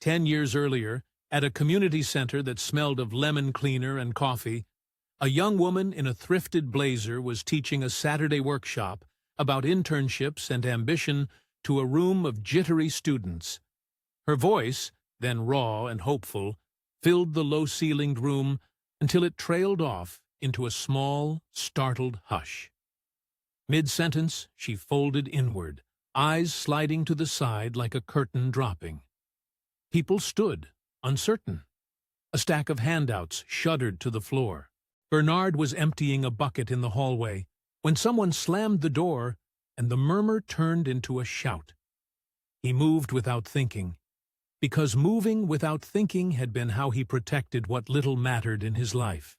10 years earlier, at a community center that smelled of lemon cleaner and coffee, a young woman in a thrifted blazer was teaching a Saturday workshop about internships and ambition to a room of jittery students. Her voice, then raw and hopeful, filled the low-ceilinged room until it trailed off into a small, startled hush. Mid-sentence, she folded inward, eyes sliding to the side like a curtain dropping. People stood, uncertain. A stack of handouts shuddered to the floor. Bernard was emptying a bucket in the hallway when someone slammed the door and the murmur turned into a shout. He moved without thinking, because moving without thinking had been how he protected what little mattered in his life.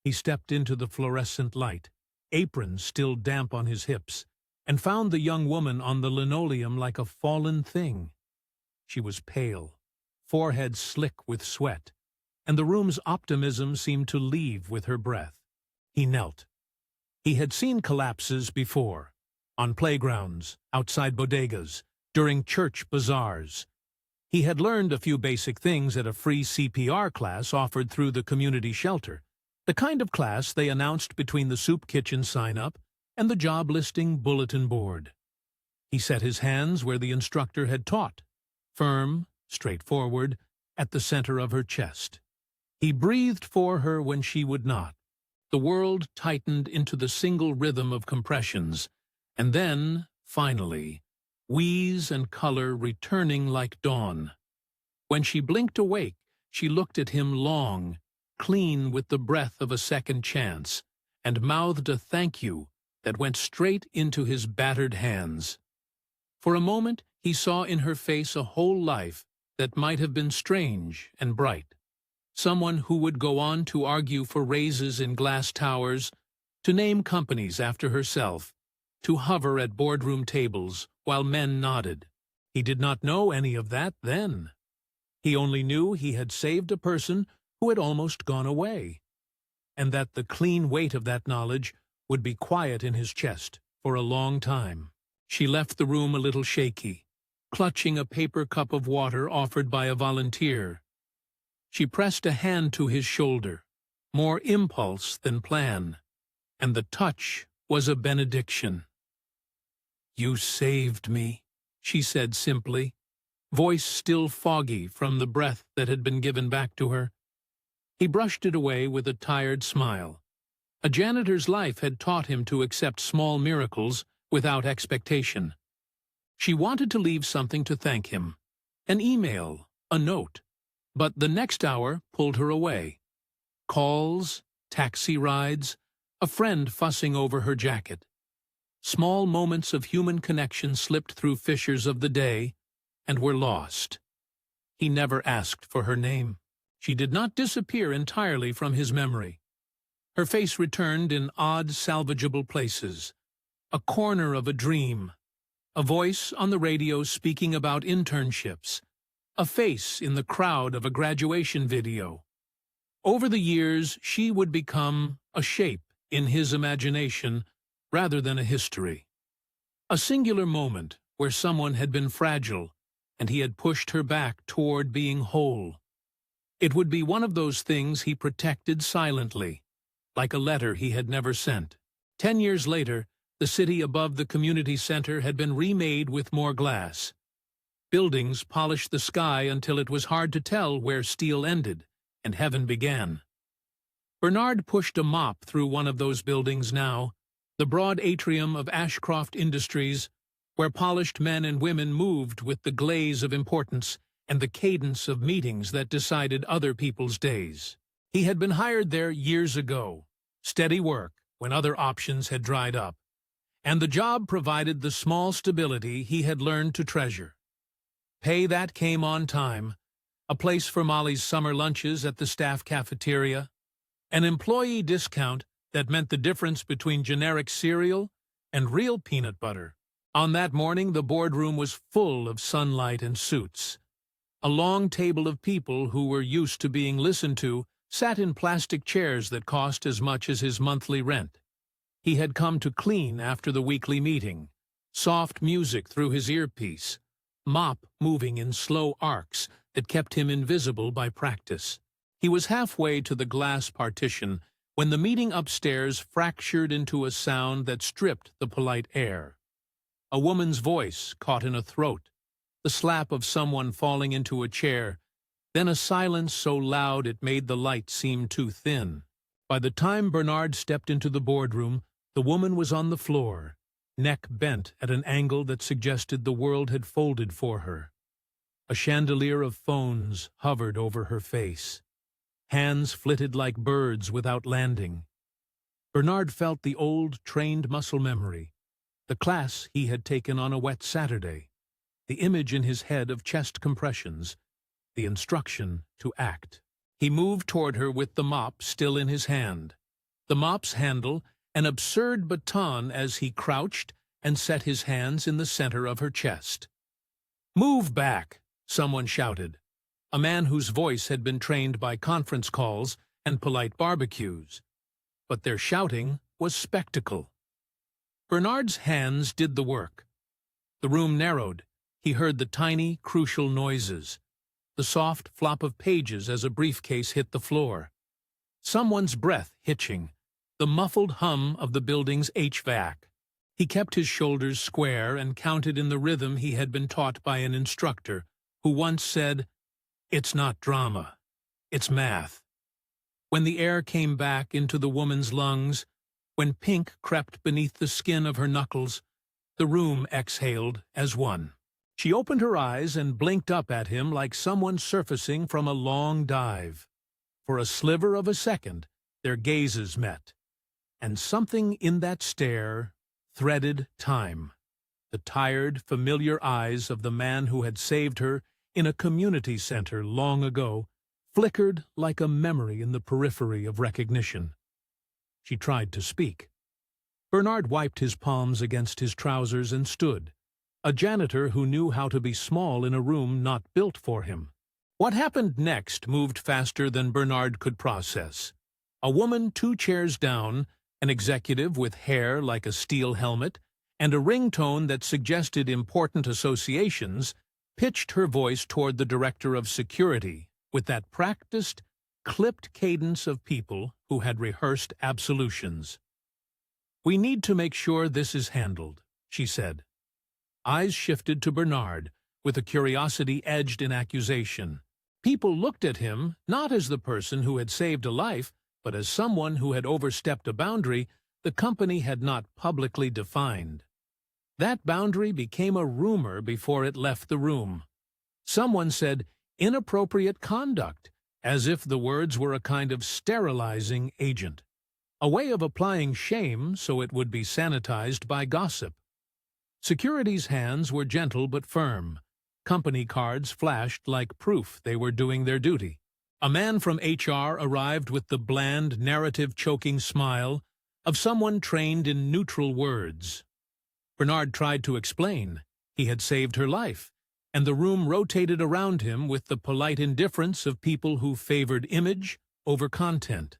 He stepped into the fluorescent light, apron still damp on his hips, and found the young woman on the linoleum like a fallen thing. She was pale, forehead slick with sweat, and the room's optimism seemed to leave with her breath. He knelt. He had seen collapses before, on playgrounds, outside bodegas, during church bazaars. He had learned a few basic things at a free CPR class offered through the community shelter, the kind of class they announced between the soup kitchen sign-up and the job listing bulletin board. He set his hands where the instructor had taught, firm, straightforward, at the center of her chest. He breathed for her when she would not. The world tightened into the single rhythm of compressions, and then, finally, wheeze and color returning like dawn. When she blinked awake, she looked at him long, clean with the breath of a second chance, and mouthed a thank you that went straight into his battered hands. For a moment, he saw in her face a whole life that might have been strange and bright. Someone who would go on to argue for raises in glass towers, to name companies after herself, to hover at boardroom tables while men nodded. He did not know any of that then. He only knew he had saved a person who had almost gone away, and that the clean weight of that knowledge would be quiet in his chest for a long time. She left the room a little shaky, clutching a paper cup of water offered by a volunteer. She pressed a hand to his shoulder, more impulse than plan, and the touch was a benediction. "You saved me," she said simply, voice still foggy from the breath that had been given back to her. He brushed it away with a tired smile. A janitor's life had taught him to accept small miracles without expectation. She wanted to leave something to thank him, an email, a note, but the next hour pulled her away. Calls, taxi rides, a friend fussing over her jacket. Small moments of human connection slipped through fissures of the day and were lost. He never asked for her name. She did not disappear entirely from his memory. Her face returned in odd, salvageable places. A corner of a dream, a voice on the radio speaking about internships, a face in the crowd of a graduation video. Over the years, she would become a shape in his imagination rather than a history. A singular moment where someone had been fragile and he had pushed her back toward being whole. It would be one of those things he protected silently, like a letter he had never sent. 10 years later, the city above the community center had been remade with more glass. Buildings polished the sky until it was hard to tell where steel ended and heaven began. Bernard pushed a mop through one of those buildings now, the broad atrium of Ashcroft Industries, where polished men and women moved with the glaze of importance and the cadence of meetings that decided other people's days. He had been hired there years ago, steady work when other options had dried up, and the job provided the small stability he had learned to treasure. Pay that came on time, a place for Molly's summer lunches at the staff cafeteria, an employee discount that meant the difference between generic cereal and real peanut butter. On that morning, the boardroom was full of sunlight and suits. A long table of people who were used to being listened to sat in plastic chairs that cost as much as his monthly rent. He had come to clean after the weekly meeting, soft music through his earpiece, mop moving in slow arcs that kept him invisible by practice. He was halfway to the glass partition when the meeting upstairs fractured into a sound that stripped the polite air. A woman's voice caught in a throat, the slap of someone falling into a chair, then a silence so loud it made the light seem too thin. By the time Bernard stepped into the boardroom, the woman was on the floor, neck bent at an angle that suggested the world had folded for her. A chandelier of phones hovered over her face. Hands flitted like birds without landing. Bernard felt the old, trained muscle memory, the class he had taken on a wet Saturday, the image in his head of chest compressions, the instruction to act. He moved toward her with the mop still in his hand, the mop's handle an absurd baton as he crouched and set his hands in the center of her chest. "Move back," someone shouted, a man whose voice had been trained by conference calls and polite barbecues. But their shouting was spectacle. Bernard's hands did the work. The room narrowed. He heard the tiny, crucial noises, the soft flop of pages as a briefcase hit the floor, someone's breath hitching, the muffled hum of the building's HVAC. He kept his shoulders square and counted in the rhythm he had been taught by an instructor who once said, "It's not drama, it's math." When the air came back into the woman's lungs, when pink crept beneath the skin of her knuckles, the room exhaled as one. She opened her eyes and blinked up at him like someone surfacing from a long dive. For a sliver of a second, their gazes met, and something in that stare threaded time. The tired, familiar eyes of the man who had saved her in a community center long ago flickered like a memory in the periphery of recognition. She tried to speak. Bernard wiped his palms against his trousers and stood, a janitor who knew how to be small in a room not built for him. What happened next moved faster than Bernard could process. A woman 2 chairs down, an executive with hair like a steel helmet, and a ringtone that suggested important associations, pitched her voice toward the director of security with that practiced, clipped cadence of people who had rehearsed absolutions. "We need to make sure this is handled," she said. Eyes shifted to Bernard, with a curiosity edged in accusation. People looked at him not as the person who had saved a life, but as someone who had overstepped a boundary the company had not publicly defined. That boundary became a rumor before it left the room. Someone said, "inappropriate conduct," as if the words were a kind of sterilizing agent, a way of applying shame so it would be sanitized by gossip. Security's hands were gentle but firm. Company cards flashed like proof they were doing their duty. A man from HR arrived with the bland, narrative-choking smile of someone trained in neutral words. Bernard tried to explain. He had saved her life, and the room rotated around him with the polite indifference of people who favored image over content.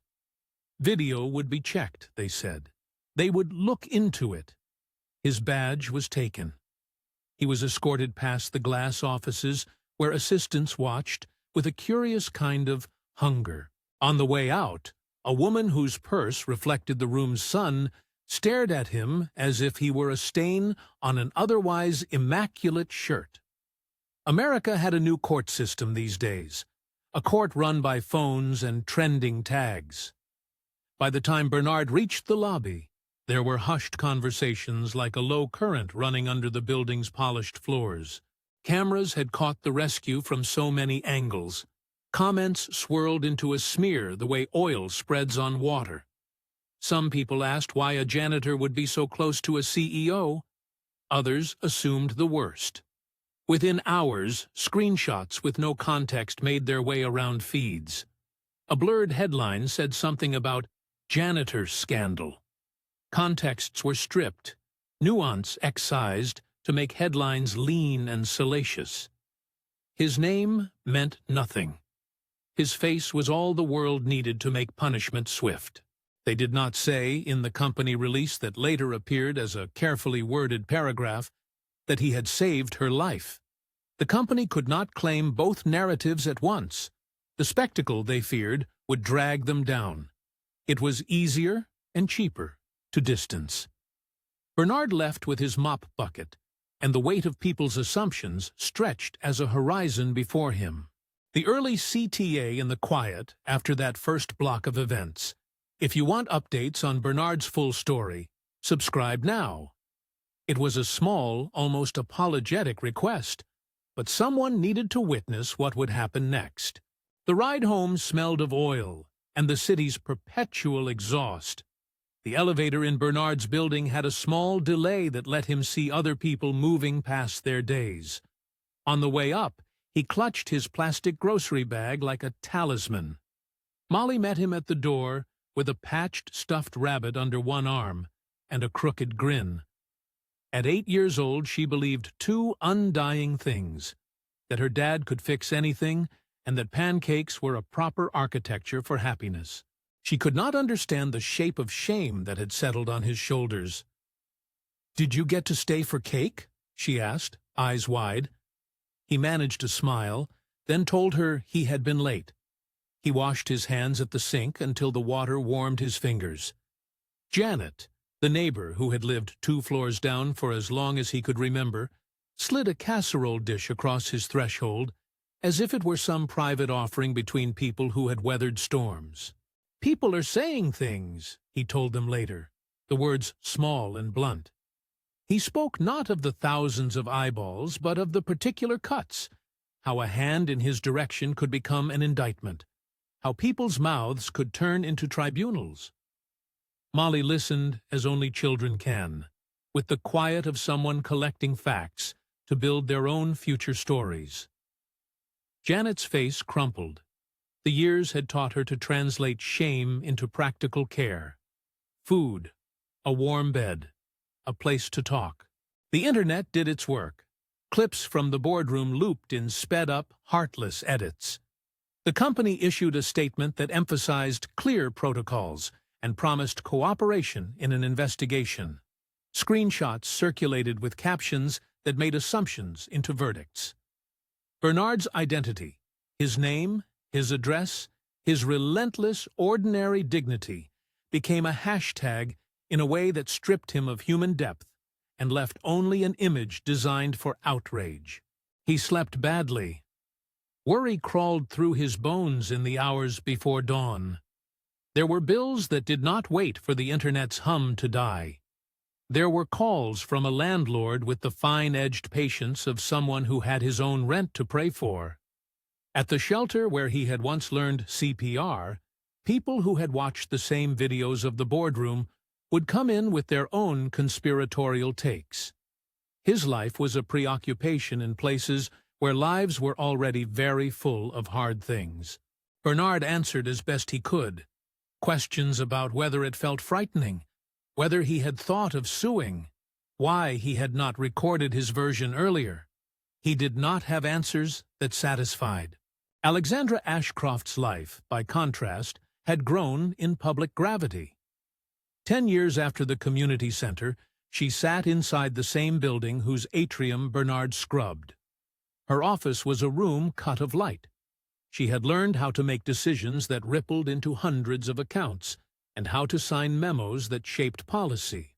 Video would be checked, they said. They would look into it. His badge was taken. He was escorted past the glass offices where assistants watched with a curious kind of hunger. On the way out, a woman whose purse reflected the room's sun stared at him as if he were a stain on an otherwise immaculate shirt. America had a new court system these days, a court run by phones and trending tags. By the time Bernard reached the lobby, there were hushed conversations like a low current running under the building's polished floors. Cameras had caught the rescue from so many angles. Comments swirled into a smear the way oil spreads on water. Some people asked why a janitor would be so close to a CEO. Others assumed the worst. Within hours, screenshots with no context made their way around feeds. A blurred headline said something about janitor scandal. Contexts were stripped, nuance excised to make headlines lean and salacious. His name meant nothing. His face was all the world needed to make punishment swift. They did not say, in the company release that later appeared as a carefully worded paragraph, that he had saved her life. The company could not claim both narratives at once. The spectacle, they feared, would drag them down. It was easier and cheaper to distance. Bernard left with his mop bucket, and the weight of people's assumptions stretched as a horizon before him. The early CTA in the quiet after that first block of events. If you want updates on Bernard's full story, subscribe now. It was a small, almost apologetic request, but someone needed to witness what would happen next. The ride home smelled of oil and the city's perpetual exhaust. The elevator in Bernard's building had a small delay that let him see other people moving past their days. On the way up, he clutched his plastic grocery bag like a talisman. Molly met him at the door with a patched stuffed rabbit under one arm and a crooked grin. At 8 years old, she believed two undying things: that her dad could fix anything, and that pancakes were a proper architecture for happiness. She could not understand the shape of shame that had settled on his shoulders. "Did you get to stay for cake?" she asked, eyes wide. He managed to smile, then told her he had been late. He washed his hands at the sink until the water warmed his fingers. Janet, the neighbor who had lived 2 floors down for as long as he could remember, slid a casserole dish across his threshold, as if it were some private offering between people who had weathered storms. "People are saying things," he told them later, the words small and blunt. He spoke not of the thousands of eyeballs, but of the particular cuts, how a hand in his direction could become an indictment, how people's mouths could turn into tribunals. Molly listened as only children can, with the quiet of someone collecting facts to build their own future stories. Janet's face crumpled. The years had taught her to translate shame into practical care. Food, a warm bed, a place to talk. The internet did its work. Clips from the boardroom looped in sped-up, heartless edits. The company issued a statement that emphasized clear protocols and promised cooperation in an investigation. Screenshots circulated with captions that made assumptions into verdicts. Bernard's identity, his name, his address, his relentless, ordinary dignity, became a hashtag in a way that stripped him of human depth and left only an image designed for outrage. He slept badly. Worry crawled through his bones in the hours before dawn. There were bills that did not wait for the internet's hum to die. There were calls from a landlord with the fine-edged patience of someone who had his own rent to pay for. At the shelter where he had once learned CPR, people who had watched the same videos of the boardroom would come in with their own conspiratorial takes. His life was a preoccupation in places where lives were already very full of hard things. Bernard answered as best he could. Questions about whether it felt frightening, whether he had thought of suing, why he had not recorded his version earlier. He did not have answers that satisfied. Alexandra Ashcroft's life, by contrast, had grown in public gravity. 10 years after the community center, she sat inside the same building whose atrium Bernard scrubbed. Her office was a room cut of light. She had learned how to make decisions that rippled into hundreds of accounts, and how to sign memos that shaped policy.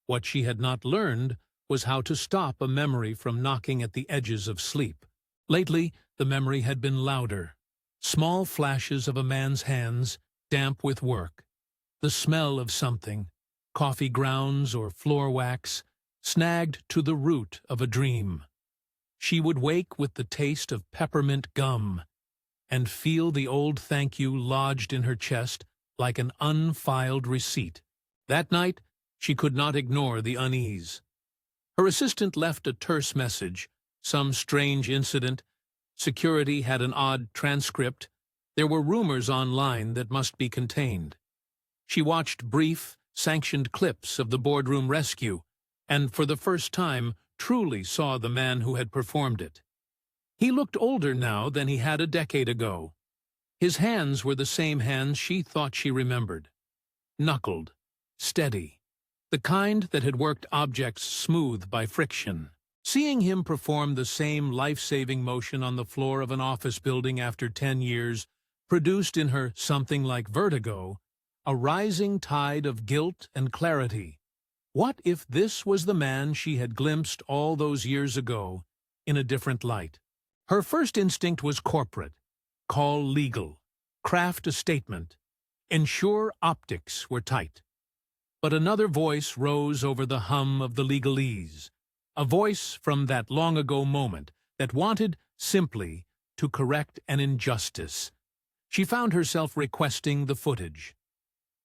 What she had not learned was how to stop a memory from knocking at the edges of sleep. Lately, the memory had been louder. Small flashes of a man's hands, damp with work. The smell of something, coffee grounds or floor wax, snagged to the root of a dream. She would wake with the taste of peppermint gum and feel the old thank you lodged in her chest like an unfiled receipt. That night, she could not ignore the unease. Her assistant left a terse message, some strange incident. Security had an odd transcript. There were rumors online that must be contained. She watched brief, sanctioned clips of the boardroom rescue, and for the first time truly saw the man who had performed it. He looked older now than he had a decade ago. His hands were the same hands she thought she remembered. Knuckled, steady, the kind that had worked objects smooth by friction. Seeing him perform the same life-saving motion on the floor of an office building after 10 years produced in her something like vertigo, a rising tide of guilt and clarity. What if this was the man she had glimpsed all those years ago in a different light? Her first instinct was corporate. Call legal. Craft a statement. Ensure optics were tight. But another voice rose over the hum of the legalese, a voice from that long-ago moment that wanted, simply, to correct an injustice. She found herself requesting the footage.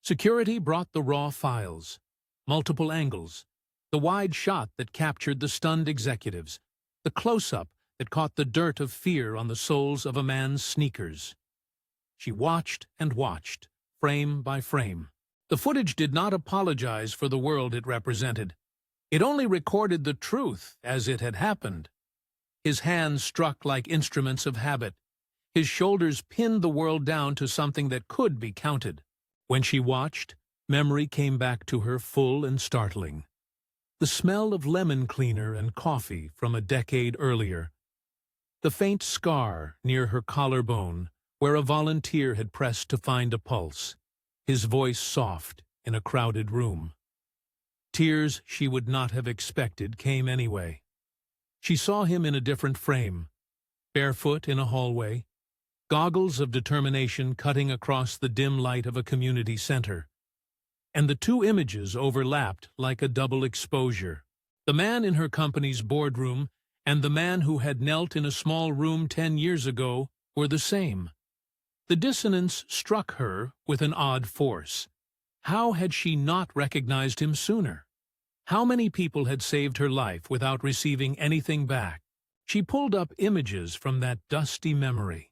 Security brought the raw files, multiple angles, the wide shot that captured the stunned executives, the close-up that caught the dirt of fear on the soles of a man's sneakers. She watched and watched, frame by frame. The footage did not apologize for the world it represented. It only recorded the truth as it had happened. His hands struck like instruments of habit. His shoulders pinned the world down to something that could be counted. When she watched, memory came back to her full and startling. The smell of lemon cleaner and coffee from a decade earlier. The faint scar near her collarbone where a volunteer had pressed to find a pulse. His voice soft in a crowded room. Tears she would not have expected came anyway. She saw him in a different frame, barefoot in a hallway, goggles of determination cutting across the dim light of a community center. And the two images overlapped like a double exposure. The man in her company's boardroom and the man who had knelt in a small room 10 years ago were the same. The dissonance struck her with an odd force. How had she not recognized him sooner? How many people had saved her life without receiving anything back? She pulled up images from that dusty memory.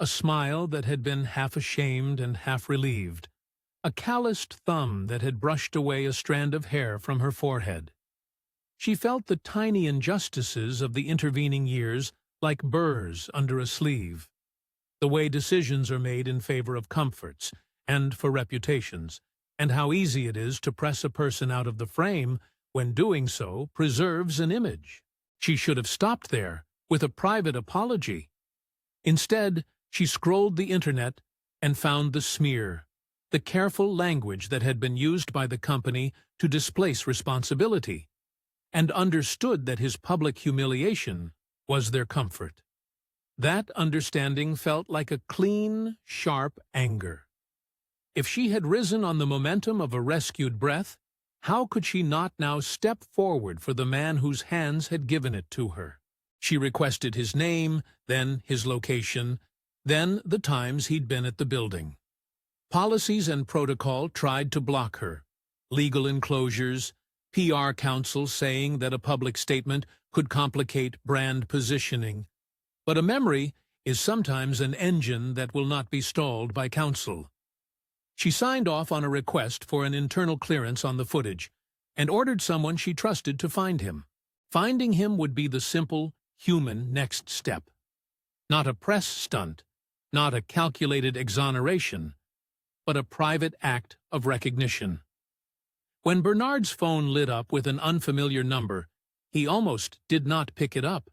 A smile that had been half ashamed and half relieved. A calloused thumb that had brushed away a strand of hair from her forehead. She felt the tiny injustices of the intervening years like burrs under a sleeve. The way decisions are made in favor of comforts and for reputations, and how easy it is to press a person out of the frame when doing so preserves an image. She should have stopped there with a private apology. Instead, she scrolled the internet and found the smear, the careful language that had been used by the company to displace responsibility, and understood that his public humiliation was their comfort. That understanding felt like a clean, sharp anger. If she had risen on the momentum of a rescued breath, how could she not now step forward for the man whose hands had given it to her? She requested his name, then his location, then the times he'd been at the building. Policies and protocol tried to block her. Legal enclosures, PR counsel saying that a public statement could complicate brand positioning. But a memory is sometimes an engine that will not be stalled by counsel. She signed off on a request for an internal clearance on the footage and ordered someone she trusted to find him. Finding him would be the simple, human next step. Not a press stunt, not a calculated exoneration, but a private act of recognition. When Bernard's phone lit up with an unfamiliar number, he almost did not pick it up.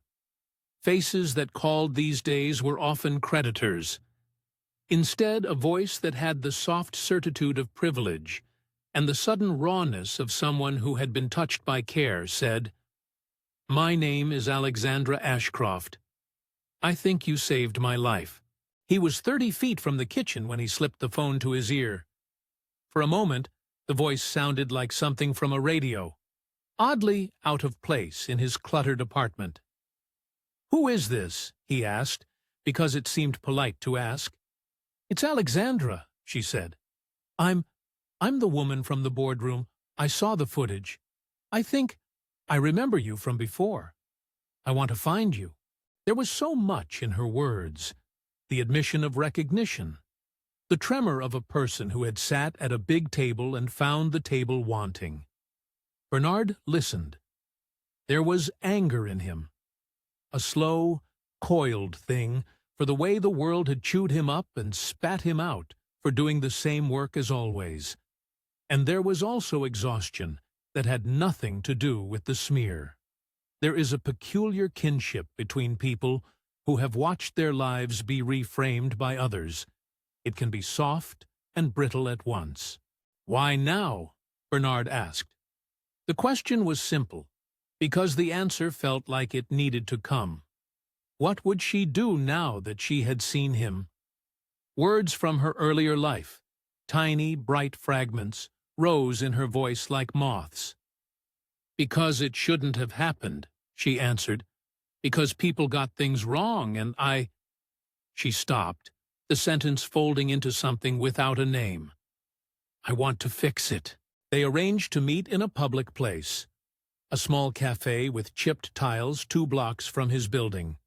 Faces that called these days were often creditors. Instead, a voice that had the soft certitude of privilege and the sudden rawness of someone who had been touched by care said, "My name is Alexandra Ashcroft. I think you saved my life." He was 30 feet from the kitchen when he slipped the phone to his ear. For a moment, the voice sounded like something from a radio, oddly out of place in his cluttered apartment. "Who is this?" he asked, because it seemed polite to ask. "It's Alexandra," she said. I'm the woman from the boardroom. I saw the footage. I think I remember you from before. I want to find you." There was so much in her words. The admission of recognition. The tremor of a person who had sat at a big table and found the table wanting. Bernard listened. There was anger in him. A slow, coiled thing for the way the world had chewed him up and spat him out for doing the same work as always. And there was also exhaustion that had nothing to do with the smear. There is a peculiar kinship between people who have watched their lives be reframed by others. It can be soft and brittle at once. "Why now?" Bernard asked. The question was simple, because the answer felt like it needed to come. What would she do now that she had seen him? Words from her earlier life, tiny, bright fragments, rose in her voice like moths. "Because it shouldn't have happened," she answered. "Because people got things wrong, and I—" She stopped, the sentence folding into something without a name. "I want to fix it." They arranged to meet in a public place, a small cafe with chipped tiles 2 blocks from his building.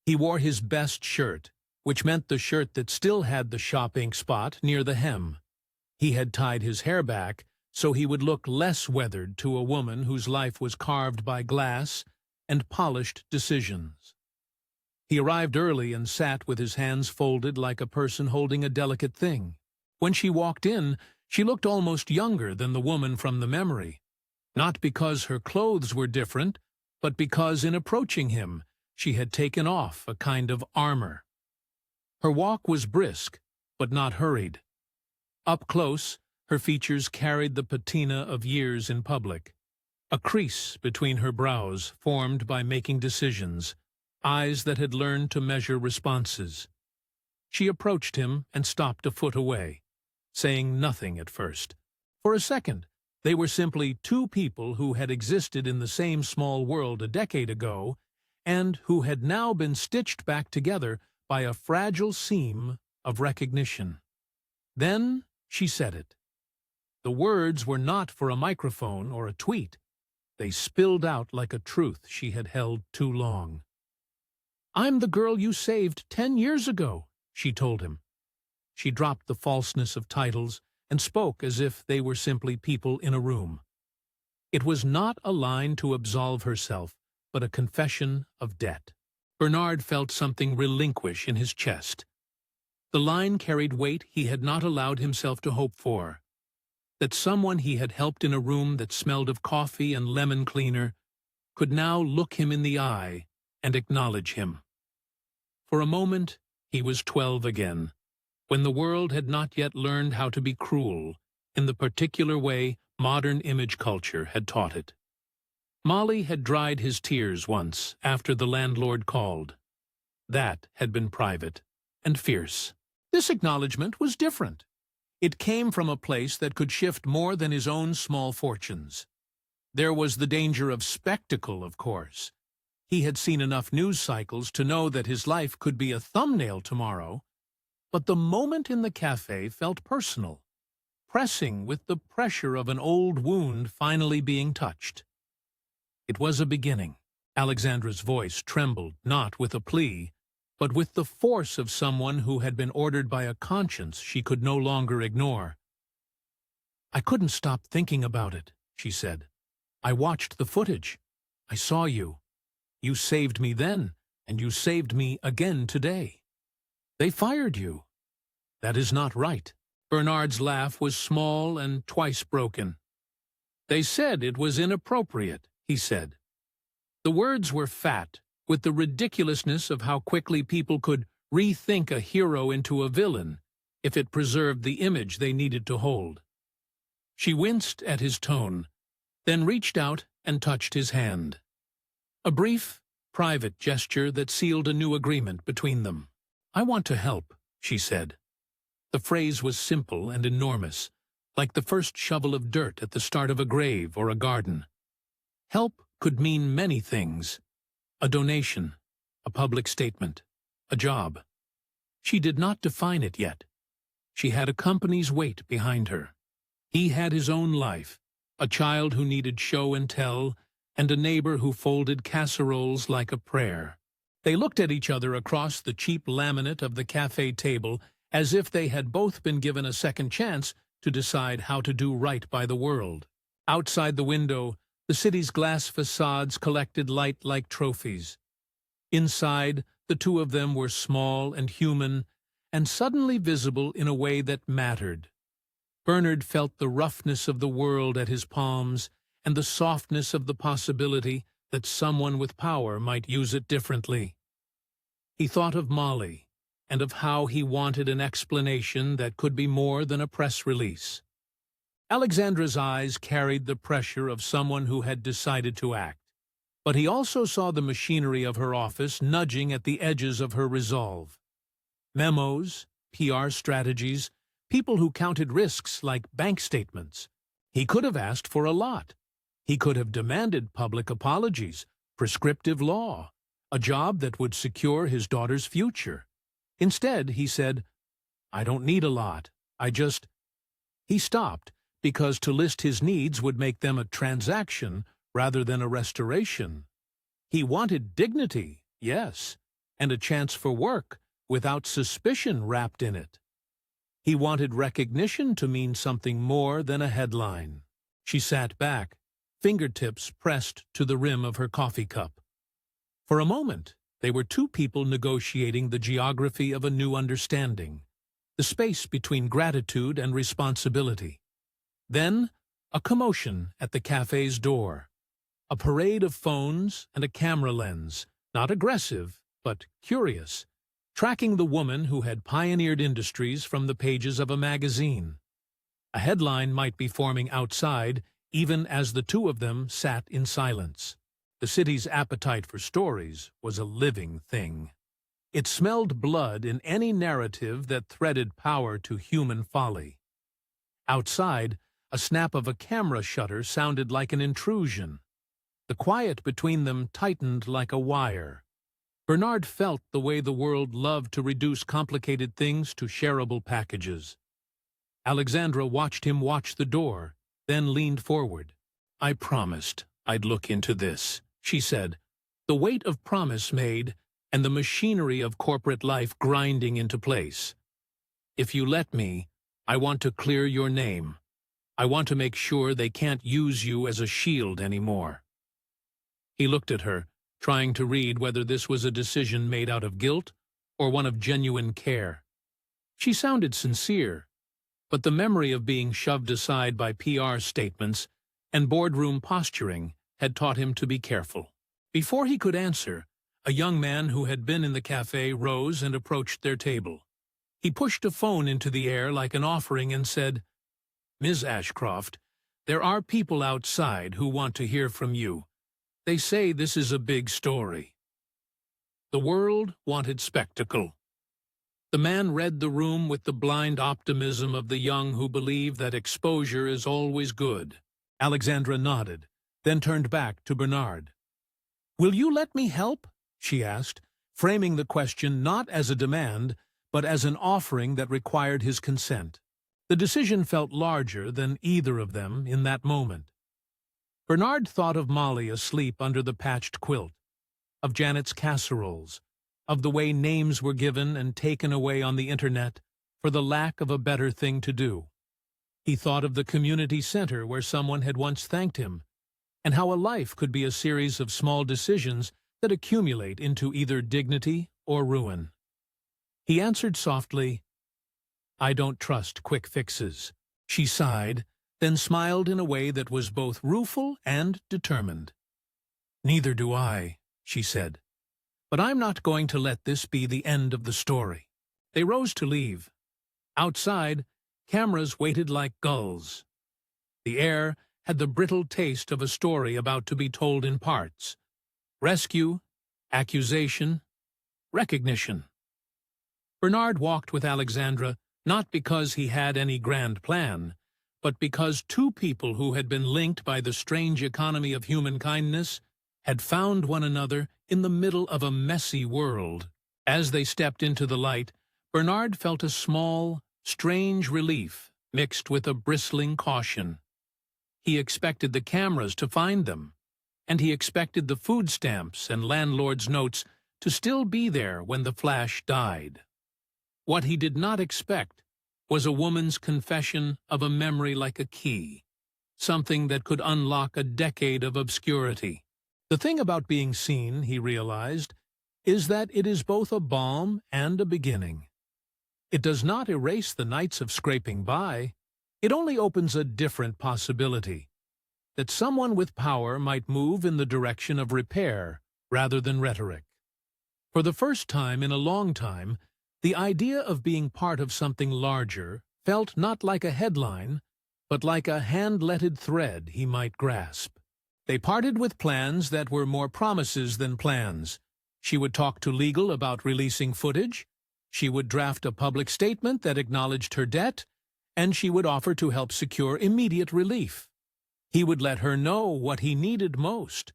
He wore his best shirt, which meant the shirt that still had the shop ink spot near the hem. He had tied his hair back so he would look less weathered to a woman whose life was carved by glass and polished decisions. He arrived early and sat with his hands folded like a person holding a delicate thing. When she walked in, she looked almost younger than the woman from the memory, not because her clothes were different, but because in approaching him, she had taken off a kind of armor. Her walk was brisk, but not hurried. Up close, her features carried the patina of years in public. A crease between her brows formed by making decisions, eyes that had learned to measure responses. She approached him and stopped a foot away, saying nothing at first. For a second, they were simply 2 people who had existed in the same small world a decade ago and who had now been stitched back together by a fragile seam of recognition. Then she said it. The words were not for a microphone or a tweet. They spilled out like a truth she had held too long. "I'm the girl you saved 10 years ago," she told him. She dropped the falseness of titles and spoke as if they were simply people in a room. It was not a line to absolve herself, but a confession of debt. Bernard felt something relinquish in his chest. The line carried weight he had not allowed himself to hope for. That someone he had helped in a room that smelled of coffee and lemon cleaner could now look him in the eye and acknowledge him. For a moment, he was 12 again, when the world had not yet learned how to be cruel in the particular way modern image culture had taught it. Molly had dried his tears once after the landlord called. That had been private and fierce. This acknowledgement was different. It came from a place that could shift more than his own small fortunes. There was the danger of spectacle, of course. He had seen enough news cycles to know that his life could be a thumbnail tomorrow, but the moment in the cafe felt personal, pressing with the pressure of an old wound finally being touched. It was a beginning. Alexandra's voice trembled, not with a plea, but with the force of someone who had been ordered by a conscience she could no longer ignore. "I couldn't stop thinking about it," she said. "I watched the footage. I saw you. You saved me then, and you saved me again today. They fired you. That is not right." Bernard's laugh was small and twice broken. "They said it was inappropriate," he said. The words were fat, with the ridiculousness of how quickly people could rethink a hero into a villain if it preserved the image they needed to hold. She winced at his tone, then reached out and touched his hand. A brief, private gesture that sealed a new agreement between them. "I want to help," she said. The phrase was simple and enormous, like the first shovel of dirt at the start of a grave or a garden. Help could mean many things. A donation, a public statement, a job. She did not define it yet. She had a company's weight behind her. He had his own life, a child who needed show and tell, and a neighbor who folded casseroles like a prayer. They looked at each other across the cheap laminate of the cafe table as if they had both been given a second chance to decide how to do right by the world. Outside the window, the city's glass facades collected light like trophies. Inside, the two of them were small and human, and suddenly visible in a way that mattered. Bernard felt the roughness of the world at his palms and the softness of the possibility that someone with power might use it differently. He thought of Molly, and of how he wanted an explanation that could be more than a press release. Alexandra's eyes carried the pressure of someone who had decided to act, but he also saw the machinery of her office nudging at the edges of her resolve. Memos, PR strategies, people who counted risks like bank statements. He could have asked for a lot. He could have demanded public apologies, prescriptive law, a job that would secure his daughter's future. Instead, he said, "I don't need a lot. He stopped, because to list his needs would make them a transaction rather than a restoration. He wanted dignity, yes, and a chance for work without suspicion wrapped in it. He wanted recognition to mean something more than a headline. She sat back, fingertips pressed to the rim of her coffee cup. For a moment, they were two people negotiating the geography of a new understanding, the space between gratitude and responsibility. Then, a commotion at the cafe's door. A parade of phones and a camera lens, not aggressive, but curious, tracking the woman who had pioneered industries from the pages of a magazine. A headline might be forming outside, even as the two of them sat in silence. The city's appetite for stories was a living thing. It smelled blood in any narrative that threaded power to human folly. Outside, a snap of a camera shutter sounded like an intrusion. The quiet between them tightened like a wire. Bernard felt the way the world loved to reduce complicated things to shareable packages. Alexandra watched him watch the door, then leaned forward. "I promised I'd look into this," she said, the weight of promise made and the machinery of corporate life grinding into place. "If you let me, I want to clear your name. I want to make sure they can't use you as a shield anymore." He looked at her, trying to read whether this was a decision made out of guilt or one of genuine care. She sounded sincere, but the memory of being shoved aside by PR statements and boardroom posturing had taught him to be careful. Before he could answer, a young man who had been in the cafe rose and approached their table. He pushed a phone into the air like an offering and said, "Ms. Ashcroft, there are people outside who want to hear from you. They say this is a big story." The world wanted spectacle. The man read the room with the blind optimism of the young who believe that exposure is always good. Alexandra nodded, then turned back to Bernard. "Will you let me help?" she asked, framing the question not as a demand, but as an offering that required his consent. The decision felt larger than either of them in that moment. Bernard thought of Molly asleep under the patched quilt, of Janet's casseroles, of the way names were given and taken away on the internet for the lack of a better thing to do. He thought of the community center where someone had once thanked him, and how a life could be a series of small decisions that accumulate into either dignity or ruin. He answered softly, "I don't trust quick fixes." She sighed, then smiled in a way that was both rueful and determined. "Neither do I," she said. "But I'm not going to let this be the end of the story." They rose to leave. Outside, cameras waited like gulls. The air had the brittle taste of a story about to be told in parts. Rescue, accusation, recognition. Bernard walked with Alexandra not because he had any grand plan, but because two people who had been linked by the strange economy of human kindness had found one another in the middle of a messy world. As they stepped into the light, Bernard felt a small, strange relief mixed with a bristling caution. He expected the cameras to find them, and he expected the food stamps and landlord's notes to still be there when the flash died. What he did not expect was a woman's confession of a memory like a key, something that could unlock a decade of obscurity. The thing about being seen, he realized, is that it is both a balm and a beginning. It does not erase the nights of scraping by. It only opens a different possibility. that someone with power might move in the direction of repair rather than rhetoric. For the first time in a long time, the idea of being part of something larger felt not like a headline, but like a hand-lettered thread he might grasp. They parted with plans that were more promises than plans. She would talk to legal about releasing footage, she would draft a public statement that acknowledged her debt, and she would offer to help secure immediate relief. He would let her know what he needed most: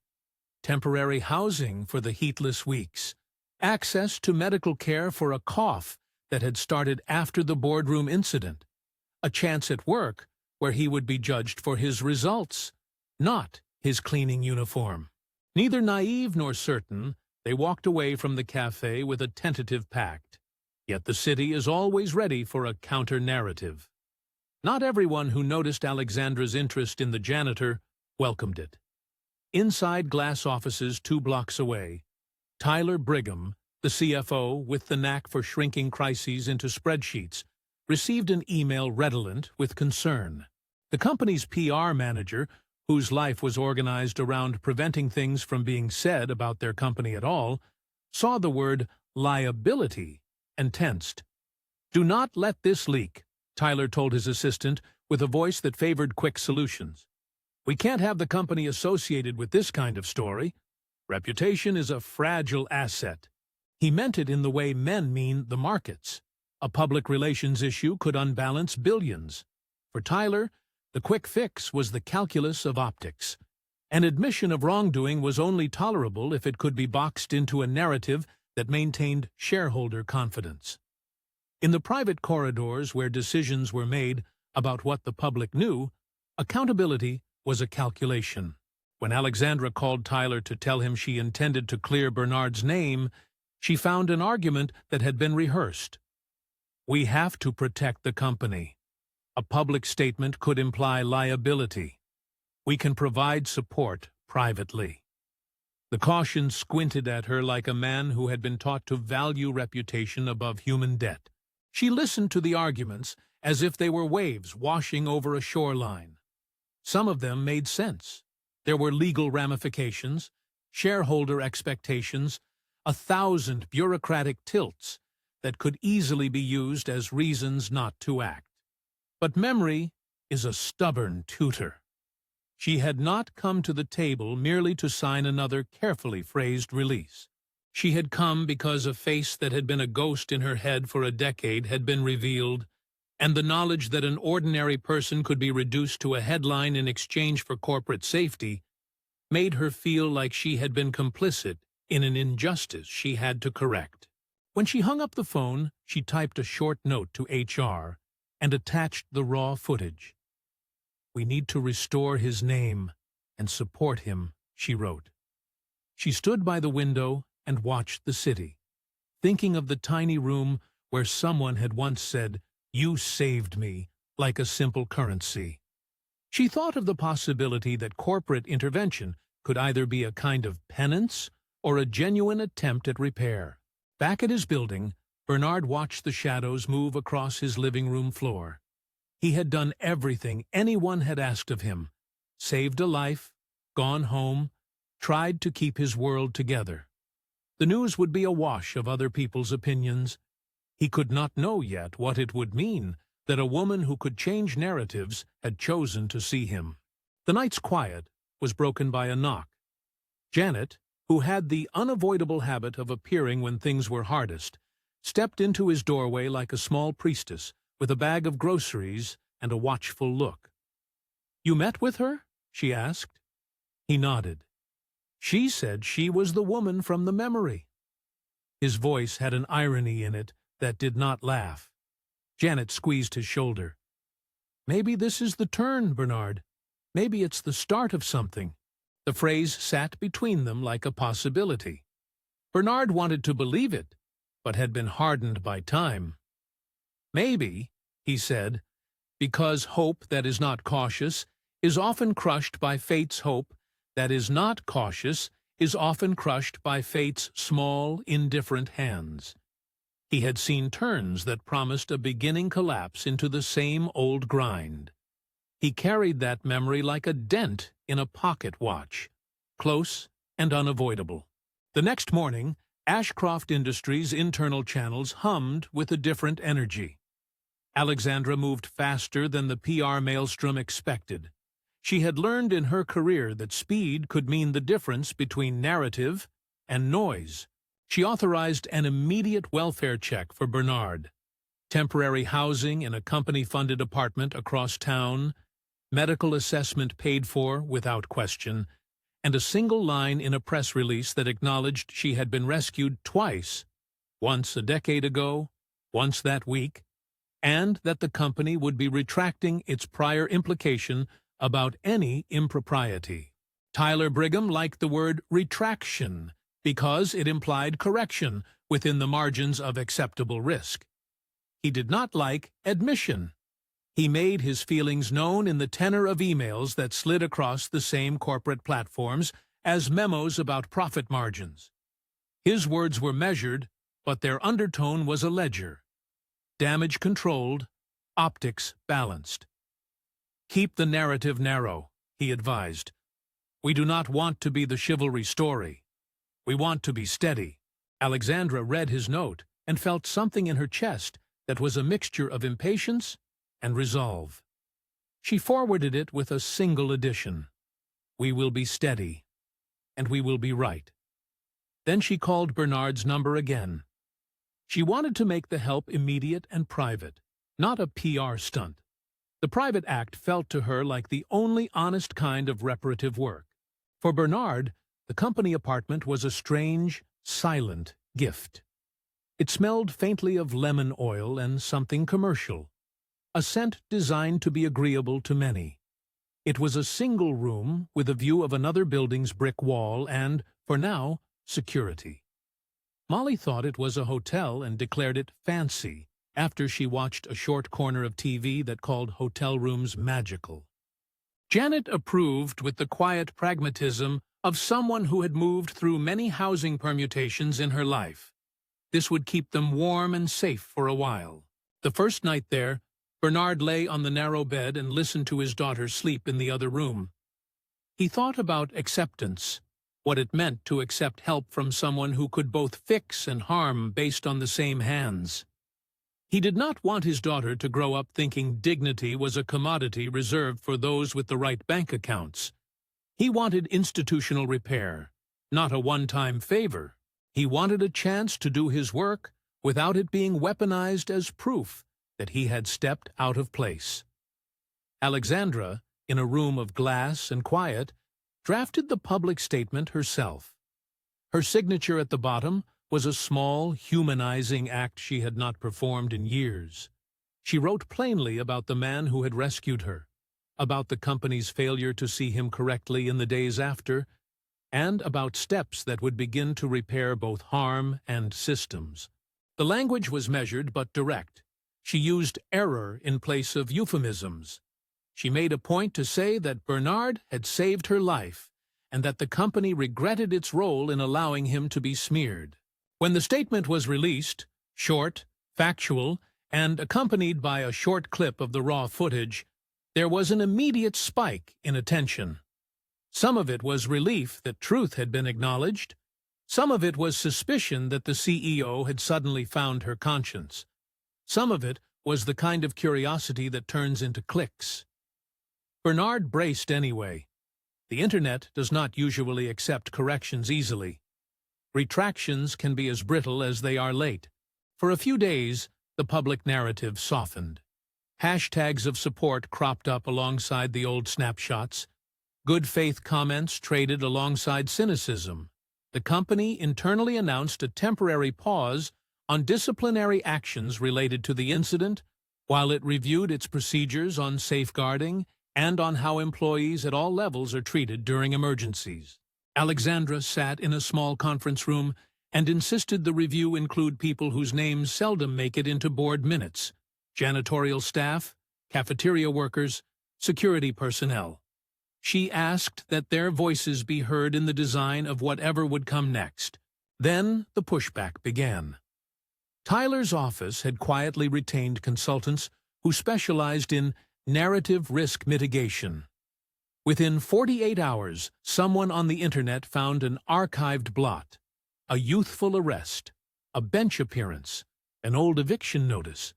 temporary housing for the heatless weeks, access to medical care for a cough that had started after the boardroom incident, a chance at work where he would be judged for his results, not his cleaning uniform. Neither naive nor certain, they walked away from the cafe with a tentative pact. Yet the city is always ready for a counter-narrative. Not everyone who noticed Alexandra's interest in the janitor welcomed it. Inside glass offices 2 blocks away, Tyler Brigham, the CFO with the knack for shrinking crises into spreadsheets, received an email redolent with concern. The company's PR manager, whose life was organized around preventing things from being said about their company at all, saw the word liability and tensed. "Do not let this leak," Tyler told his assistant with a voice that favored quick solutions. "We can't have the company associated with this kind of story. Reputation is a fragile asset." He meant it in the way men mean the markets. A public relations issue could unbalance billions. For Tyler, the quick fix was the calculus of optics. An admission of wrongdoing was only tolerable if it could be boxed into a narrative that maintained shareholder confidence. In the private corridors where decisions were made about what the public knew, accountability was a calculation. When Alexandra called Tyler to tell him she intended to clear Bernard's name, she found an argument that had been rehearsed. "We have to protect the company. A public statement could imply liability. We can provide support privately." The caution squinted at her like a man who had been taught to value reputation above human debt. She listened to the arguments as if they were waves washing over a shoreline. Some of them made sense. There were legal ramifications, shareholder expectations, 1,000 bureaucratic tilts that could easily be used as reasons not to act. But memory is a stubborn tutor. She had not come to the table merely to sign another carefully phrased release. She had come because a face that had been a ghost in her head for a decade had been revealed, and the knowledge that an ordinary person could be reduced to a headline in exchange for corporate safety made her feel like she had been complicit in an injustice she had to correct. When she hung up the phone, she typed a short note to HR and attached the raw footage. "We need to restore his name and support him," she wrote. She stood by the window and watched the city, thinking of the tiny room where someone had once said, "You saved me," like a simple currency. She thought of the possibility that corporate intervention could either be a kind of penance or a genuine attempt at repair. Back at his building, Bernard watched the shadows move across his living room floor. He had done everything anyone had asked of him: saved a life, gone home, tried to keep his world together. The news would be awash of other people's opinions. He could not know yet what it would mean that a woman who could change narratives had chosen to see him. The night's quiet was broken by a knock. Janet, who had the unavoidable habit of appearing when things were hardest, stepped into his doorway like a small priestess, with a bag of groceries and a watchful look. "You met with her?" she asked. He nodded. "She said she was the woman from the memory." His voice had an irony in it that did not laugh. Janet squeezed his shoulder. "Maybe this is the turn, Bernard. Maybe it's the start of something." The phrase sat between them like a possibility. Bernard wanted to believe it, but had been hardened by time. "Maybe," he said, "because hope that is not cautious is often crushed by fate's hope that is not cautious is often crushed by fate's small, indifferent hands." He had seen turns that promised a beginning collapse into the same old grind. He carried that memory like a dent in a pocket watch, close and unavoidable. The next morning, Ashcroft Industries' internal channels hummed with a different energy. Alexandra moved faster than the PR maelstrom expected. She had learned in her career that speed could mean the difference between narrative and noise. She authorized an immediate welfare check for Bernard, temporary housing in a company-funded apartment across town, medical assessment paid for without question, and a single line in a press release that acknowledged she had been rescued twice, once a decade ago, once that week, and that the company would be retracting its prior implication about any impropriety. Tyler Brigham liked the word retraction because it implied correction within the margins of acceptable risk. He did not like admission. He made his feelings known in the tenor of emails that slid across the same corporate platforms as memos about profit margins. His words were measured, but their undertone was a ledger. Damage controlled, optics balanced. Keep the narrative narrow, he advised. We do not want to be the chivalry story. We want to be steady. Alexandra read his note and felt something in her chest that was a mixture of impatience and resolve. She forwarded it with a single addition. We will be steady, and we will be right. Then she called Bernard's number again. She wanted to make the help immediate and private, not a PR stunt. The private act felt to her like the only honest kind of reparative work. For Bernard, the company apartment was a strange, silent gift. It smelled faintly of lemon oil and something commercial, a scent designed to be agreeable to many. It was a single room with a view of another building's brick wall and, for now, security. Molly thought it was a hotel and declared it fancy after she watched a short corner of TV that called hotel rooms magical. Janet approved with the quiet pragmatism of someone who had moved through many housing permutations in her life. This would keep them warm and safe for a while. The first night there, Bernard lay on the narrow bed and listened to his daughter sleep in the other room. He thought about acceptance, what it meant to accept help from someone who could both fix and harm based on the same hands. He did not want his daughter to grow up thinking dignity was a commodity reserved for those with the right bank accounts. He wanted institutional repair, not a one-time favor. He wanted a chance to do his work without it being weaponized as proof that he had stepped out of place. Alexandra, in a room of glass and quiet, drafted the public statement herself. Her signature at the bottom was a small, humanizing act she had not performed in years. She wrote plainly about the man who had rescued her, about the company's failure to see him correctly in the days after, and about steps that would begin to repair both harm and systems. The language was measured but direct. She used error in place of euphemisms. She made a point to say that Bernard had saved her life and that the company regretted its role in allowing him to be smeared. When the statement was released, short, factual, and accompanied by a short clip of the raw footage, there was an immediate spike in attention. Some of it was relief that truth had been acknowledged. Some of it was suspicion that the CEO had suddenly found her conscience. Some of it was the kind of curiosity that turns into clicks. Bernard braced anyway. The internet does not usually accept corrections easily. Retractions can be as brittle as they are late. For a few days, the public narrative softened. Hashtags of support cropped up alongside the old snapshots. Good faith comments traded alongside cynicism. The company internally announced a temporary pause on disciplinary actions related to the incident, while it reviewed its procedures on safeguarding and on how employees at all levels are treated during emergencies. Alexandra sat in a small conference room and insisted the review include people whose names seldom make it into board minutes: janitorial staff, cafeteria workers, security personnel. She asked that their voices be heard in the design of whatever would come next. Then the pushback began. Tyler's office had quietly retained consultants who specialized in Narrative risk mitigation. Within 48 hours, someone on the internet found an archived blot, a youthful arrest, a bench appearance, an old eviction notice.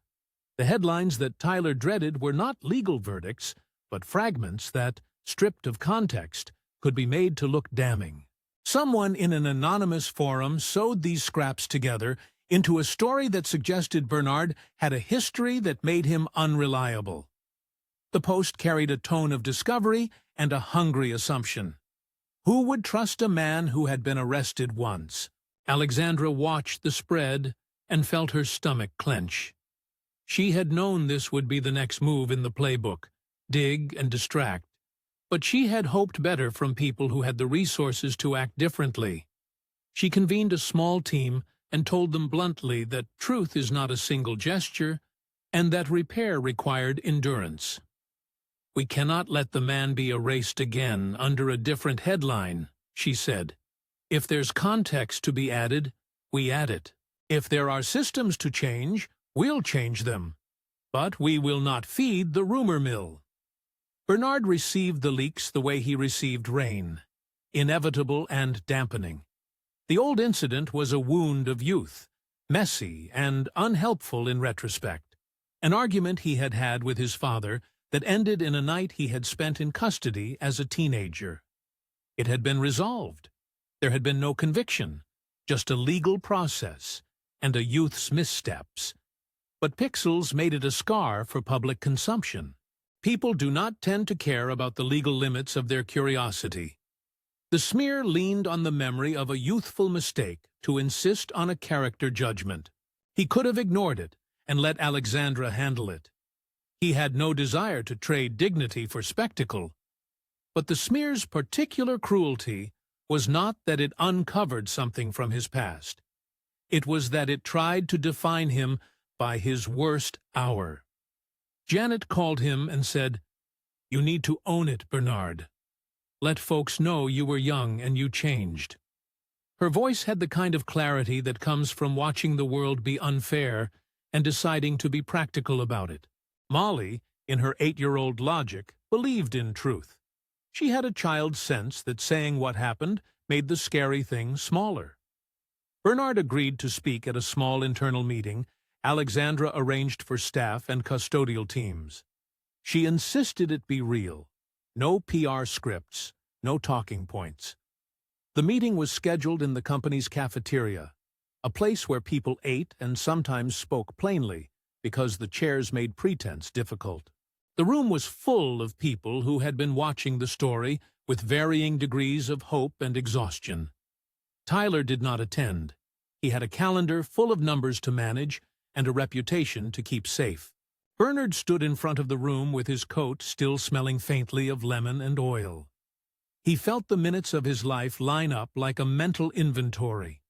The headlines that Tyler dreaded were not legal verdicts, but fragments that, stripped of context, could be made to look damning. Someone in an anonymous forum sewed these scraps together into a story that suggested Bernard had a history that made him unreliable. The post carried a tone of discovery and a hungry assumption. Who would trust a man who had been arrested once? Alexandra watched the spread and felt her stomach clench. She had known this would be the next move in the playbook, dig and distract, but she had hoped better from people who had the resources to act differently. She convened a small team and told them bluntly that truth is not a single gesture and that repair required endurance. "We cannot let the man be erased again under a different headline," she said. "If there's context to be added, we add it. If there are systems to change, we'll change them. But we will not feed the rumor mill." Bernard received the leaks the way he received rain, inevitable and dampening. The old incident was a wound of youth, messy and unhelpful in retrospect, an argument he had had with his father that ended in a night he had spent in custody as a teenager. It had been resolved. There had been no conviction, just a legal process and a youth's missteps. But pixels made it a scar for public consumption. People do not tend to care about the legal limits of their curiosity. The smear leaned on the memory of a youthful mistake to insist on a character judgment. He could have ignored it and let Alexandra handle it. He had no desire to trade dignity for spectacle. But the smear's particular cruelty was not that it uncovered something from his past. It was that it tried to define him by his worst hour. Janet called him and said, "You need to own it, Bernard. Let folks know you were young and you changed." Her voice had the kind of clarity that comes from watching the world be unfair and deciding to be practical about it. Molly, in her 8-year-old logic, believed in truth. She had a child's sense that saying what happened made the scary thing smaller. Bernard agreed to speak at a small internal meeting Alexandra arranged for staff and custodial teams. She insisted it be real. No PR scripts, no talking points. The meeting was scheduled in the company's cafeteria, a place where people ate and sometimes spoke plainly because the chairs made pretense difficult. The room was full of people who had been watching the story with varying degrees of hope and exhaustion. Tyler did not attend. He had a calendar full of numbers to manage and a reputation to keep safe. Bernard stood in front of the room with his coat still smelling faintly of lemon and oil. He felt the minutes of his life line up like a mental inventory.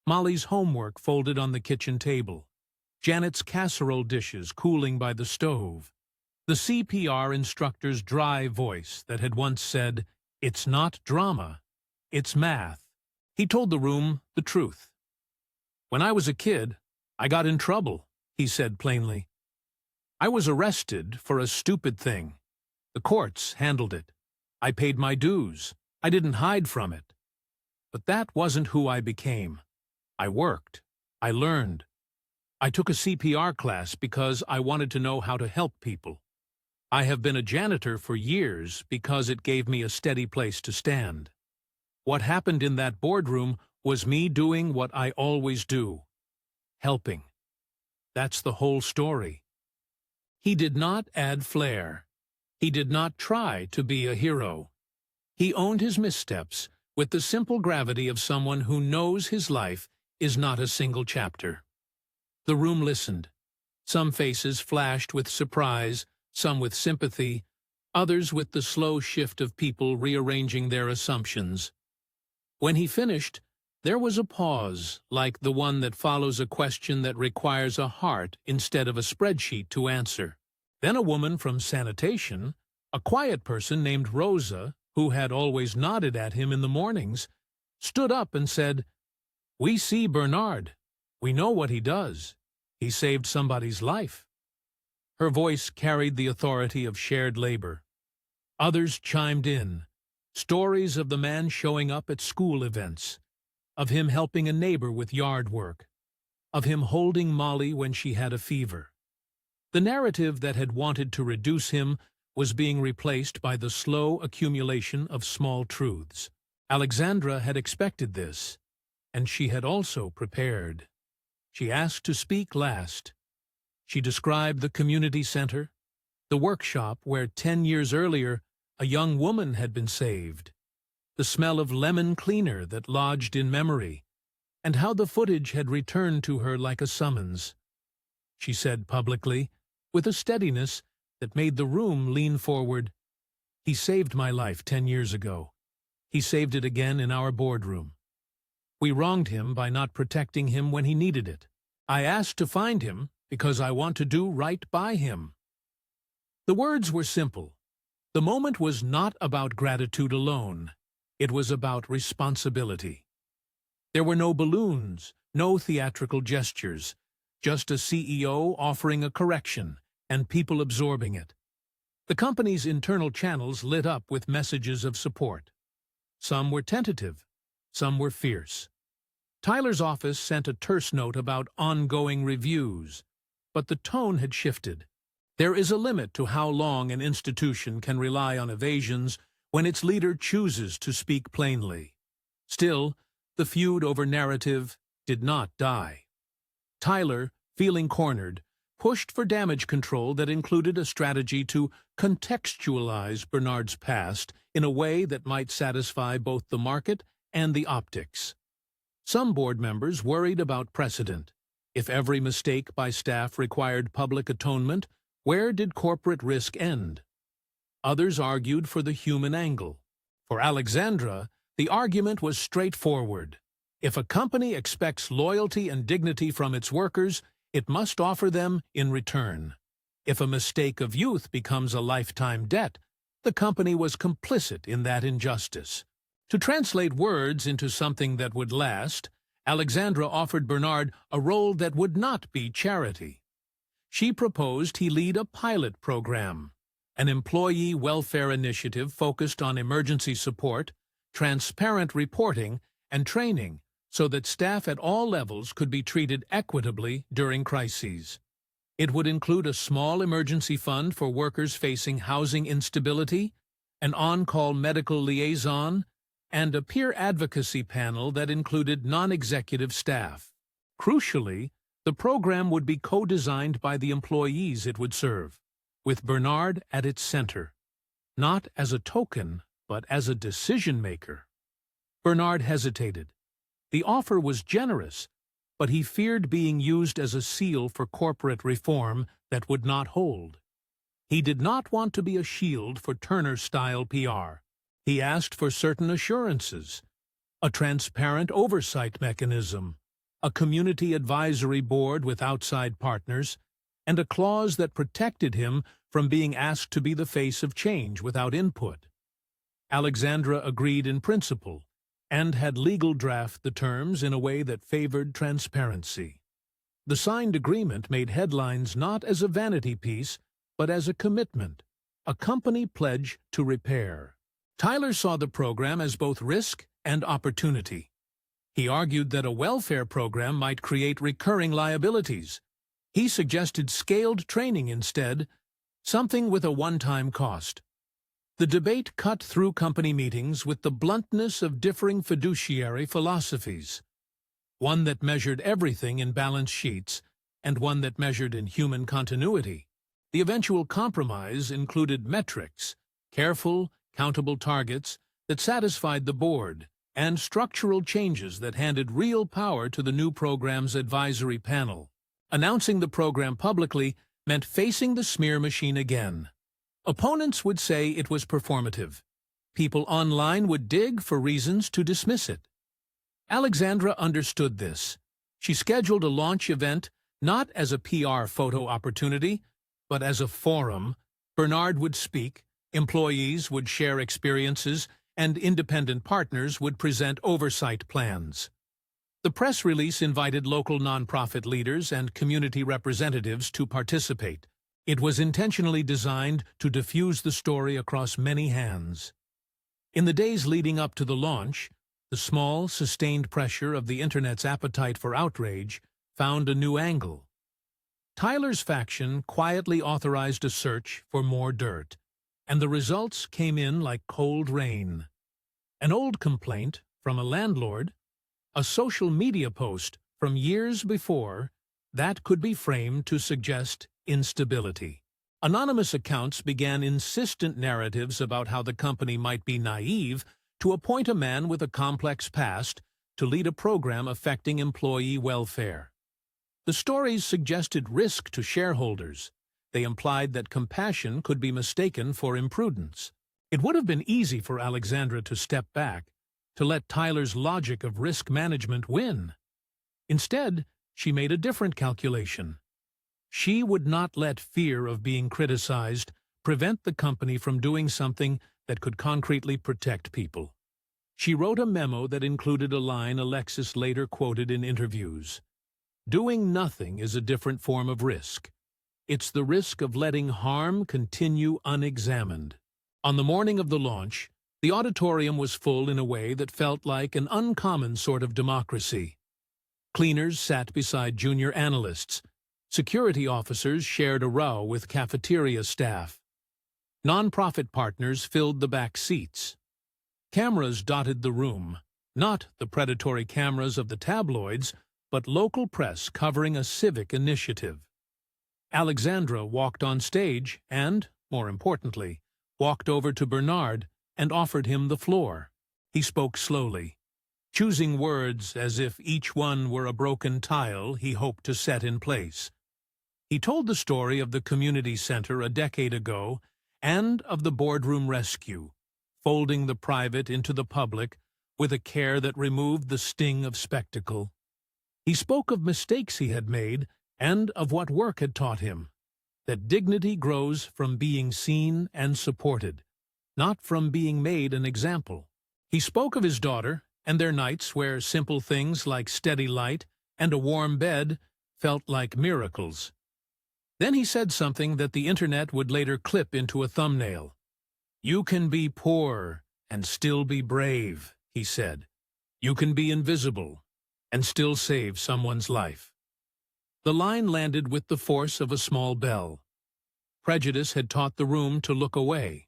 Molly's homework folded on the kitchen table. Janet's casserole dishes cooling by the stove. The CPR instructor's dry voice that had once said, "It's not drama, it's math." He told the room the truth. "When I was a kid, I got in trouble," he said plainly. "I was arrested for a stupid thing. The courts handled it. I paid my dues. I didn't hide from it. But that wasn't who I became. I worked. I learned. I took a CPR class because I wanted to know how to help people. I have been a janitor for years because it gave me a steady place to stand. What happened in that boardroom was me doing what I always do. Helping. That's the whole story." He did not add flair. He did not try to be a hero. He owned his missteps with the simple gravity of someone who knows his life is not a single chapter. The room listened. Some faces flashed with surprise, some with sympathy, others with the slow shift of people rearranging their assumptions. When he finished, there was a pause, like the one that follows a question that requires a heart instead of a spreadsheet to answer. Then a woman from sanitation, a quiet person named Rosa, who had always nodded at him in the mornings, stood up and said, "We see Bernard. We know what he does. He saved somebody's life." Her voice carried the authority of shared labor. Others chimed in, stories of the man showing up at school events, of him helping a neighbor with yard work, of him holding Molly when she had a fever. The narrative that had wanted to reduce him was being replaced by the slow accumulation of small truths. Alexandra had expected this, and she had also prepared. She asked to speak last. She described the community center, the workshop where 10 years earlier a young woman had been saved, the smell of lemon cleaner that lodged in memory, and how the footage had returned to her like a summons. She said publicly, with a steadiness that made the room lean forward, "He saved my life 10 years ago. He saved it again in our boardroom. We wronged him by not protecting him when he needed it. I asked to find him because I want to do right by him." The words were simple. The moment was not about gratitude alone. It was about responsibility. There were no balloons, no theatrical gestures, just a CEO offering a correction and people absorbing it. The company's internal channels lit up with messages of support. Some were tentative, some were fierce. Tyler's office sent a terse note about ongoing reviews, but the tone had shifted. There is a limit to how long an institution can rely on evasions when its leader chooses to speak plainly. Still, the feud over narrative did not die. Tyler, feeling cornered, pushed for damage control that included a strategy to contextualize Bernard's past in a way that might satisfy both the market and the optics. Some board members worried about precedent. If every mistake by staff required public atonement, where did corporate risk end? Others argued for the human angle. For Alexandra, the argument was straightforward. If a company expects loyalty and dignity from its workers, it must offer them in return. If a mistake of youth becomes a lifetime debt, the company was complicit in that injustice. To translate words into something that would last, Alexandra offered Bernard a role that would not be charity. She proposed he lead a pilot program, an employee welfare initiative focused on emergency support, transparent reporting, and training so that staff at all levels could be treated equitably during crises. It would include a small emergency fund for workers facing housing instability, an on-call medical liaison, and a peer advocacy panel that included non-executive staff. Crucially, the program would be co-designed by the employees it would serve, with Bernard at its center, not as a token, but as a decision-maker. Bernard hesitated. The offer was generous, but he feared being used as a seal for corporate reform that would not hold. He did not want to be a shield for Turner-style PR. He asked for certain assurances, a transparent oversight mechanism, a community advisory board with outside partners, and a clause that protected him from being asked to be the face of change without input. Alexandra agreed in principle, and had legal draft the terms in a way that favored transparency. The signed agreement made headlines not as a vanity piece, but as a commitment, a company pledge to repair. Tyler saw the program as both risk and opportunity. He argued that a welfare program might create recurring liabilities. He suggested scaled training instead, something with a one-time cost. The debate cut through company meetings with the bluntness of differing fiduciary philosophies, one that measured everything in balance sheets and one that measured in human continuity. The eventual compromise included metrics, careful, countable targets that satisfied the board, and structural changes that handed real power to the new program's advisory panel. Announcing the program publicly meant facing the smear machine again. Opponents would say it was performative. People online would dig for reasons to dismiss it. Alexandra understood this. She scheduled a launch event not as a PR photo opportunity, but as a forum. Bernard would speak, employees would share experiences, and independent partners would present oversight plans. The press release invited local nonprofit leaders and community representatives to participate. It was intentionally designed to diffuse the story across many hands. In the days leading up to the launch, the small, sustained pressure of the Internet's appetite for outrage found a new angle. Tyler's faction quietly authorized a search for more dirt, and the results came in like cold rain. An old complaint from a landlord, a social media post from years before, that could be framed to suggest instability. Anonymous accounts began insistent narratives about how the company might be naive to appoint a man with a complex past to lead a program affecting employee welfare. The stories suggested risk to shareholders. They implied that compassion could be mistaken for imprudence. It would have been easy for Alexandra to step back, to let Tyler's logic of risk management win. Instead, she made a different calculation. She would not let fear of being criticized prevent the company from doing something that could concretely protect people. She wrote a memo that included a line Alexis later quoted in interviews. "Doing nothing is a different form of risk. It's the risk of letting harm continue unexamined." On the morning of the launch, the auditorium was full in a way that felt like an uncommon sort of democracy. Cleaners sat beside junior analysts. Security officers shared a row with cafeteria staff. Nonprofit partners filled the back seats. Cameras dotted the room, not the predatory cameras of the tabloids, but local press covering a civic initiative. Alexandra walked on stage and, more importantly, walked over to Bernard and offered him the floor. He spoke slowly, choosing words as if each one were a broken tile he hoped to set in place. He told the story of the community center a decade ago and of the boardroom rescue, folding the private into the public with a care that removed the sting of spectacle. He spoke of mistakes he had made and of what work had taught him, that dignity grows from being seen and supported, not from being made an example. He spoke of his daughter and their nights where simple things like steady light and a warm bed felt like miracles. Then he said something that the Internet would later clip into a thumbnail. "You can be poor and still be brave," he said. "You can be invisible and still save someone's life." The line landed with the force of a small bell. Prejudice had taught the room to look away.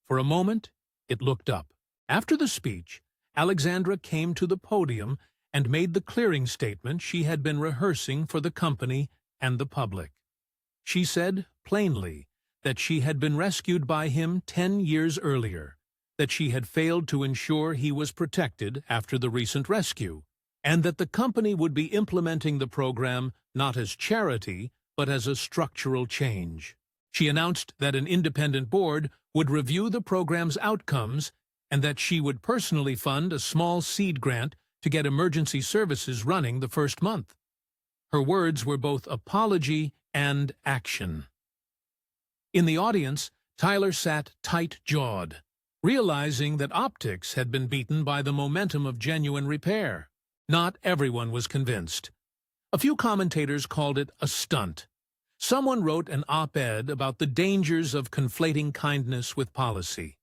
For a moment, it looked up. After the speech, Alexandra came to the podium and made the clearing statement she had been rehearsing for the company and the public. She said, plainly, that she had been rescued by him 10 years earlier, that she had failed to ensure he was protected after the recent rescue, and that the company would be implementing the program not as charity, but as a structural change. She announced that an independent board would review the program's outcomes and that she would personally fund a small seed grant to get emergency services running the first month. Her words were both apology and action. In the audience, Tyler sat tight-jawed, realizing that optics had been beaten by the momentum of genuine repair. Not everyone was convinced. A few commentators called it a stunt. Someone wrote an op-ed about the dangers of conflating kindness with policy.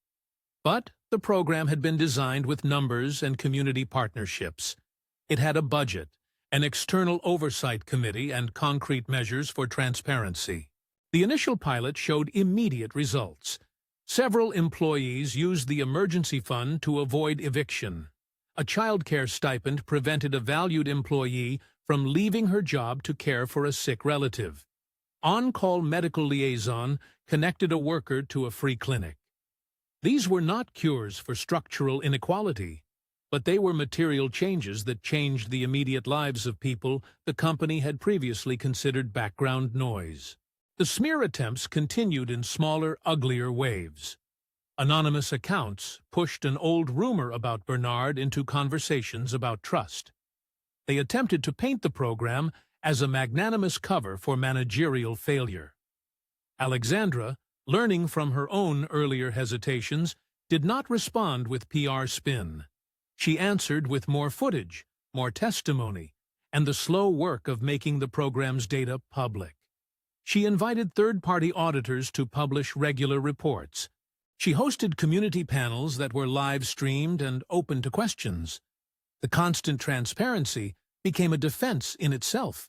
But the program had been designed with numbers and community partnerships. It had a budget, an external oversight committee, and concrete measures for transparency. The initial pilot showed immediate results. Several employees used the emergency fund to avoid eviction. A childcare stipend prevented a valued employee from leaving her job to care for a sick relative. On-call medical liaison connected a worker to a free clinic. These were not cures for structural inequality, but they were material changes that changed the immediate lives of people the company had previously considered background noise. The smear attempts continued in smaller, uglier waves. Anonymous accounts pushed an old rumor about Bernard into conversations about trust. They attempted to paint the program as a magnanimous cover for managerial failure. Alexandra, learning from her own earlier hesitations, did not respond with PR spin. She answered with more footage, more testimony, and the slow work of making the program's data public. She invited third-party auditors to publish regular reports. She hosted community panels that were live-streamed and open to questions. The constant transparency became a defense in itself.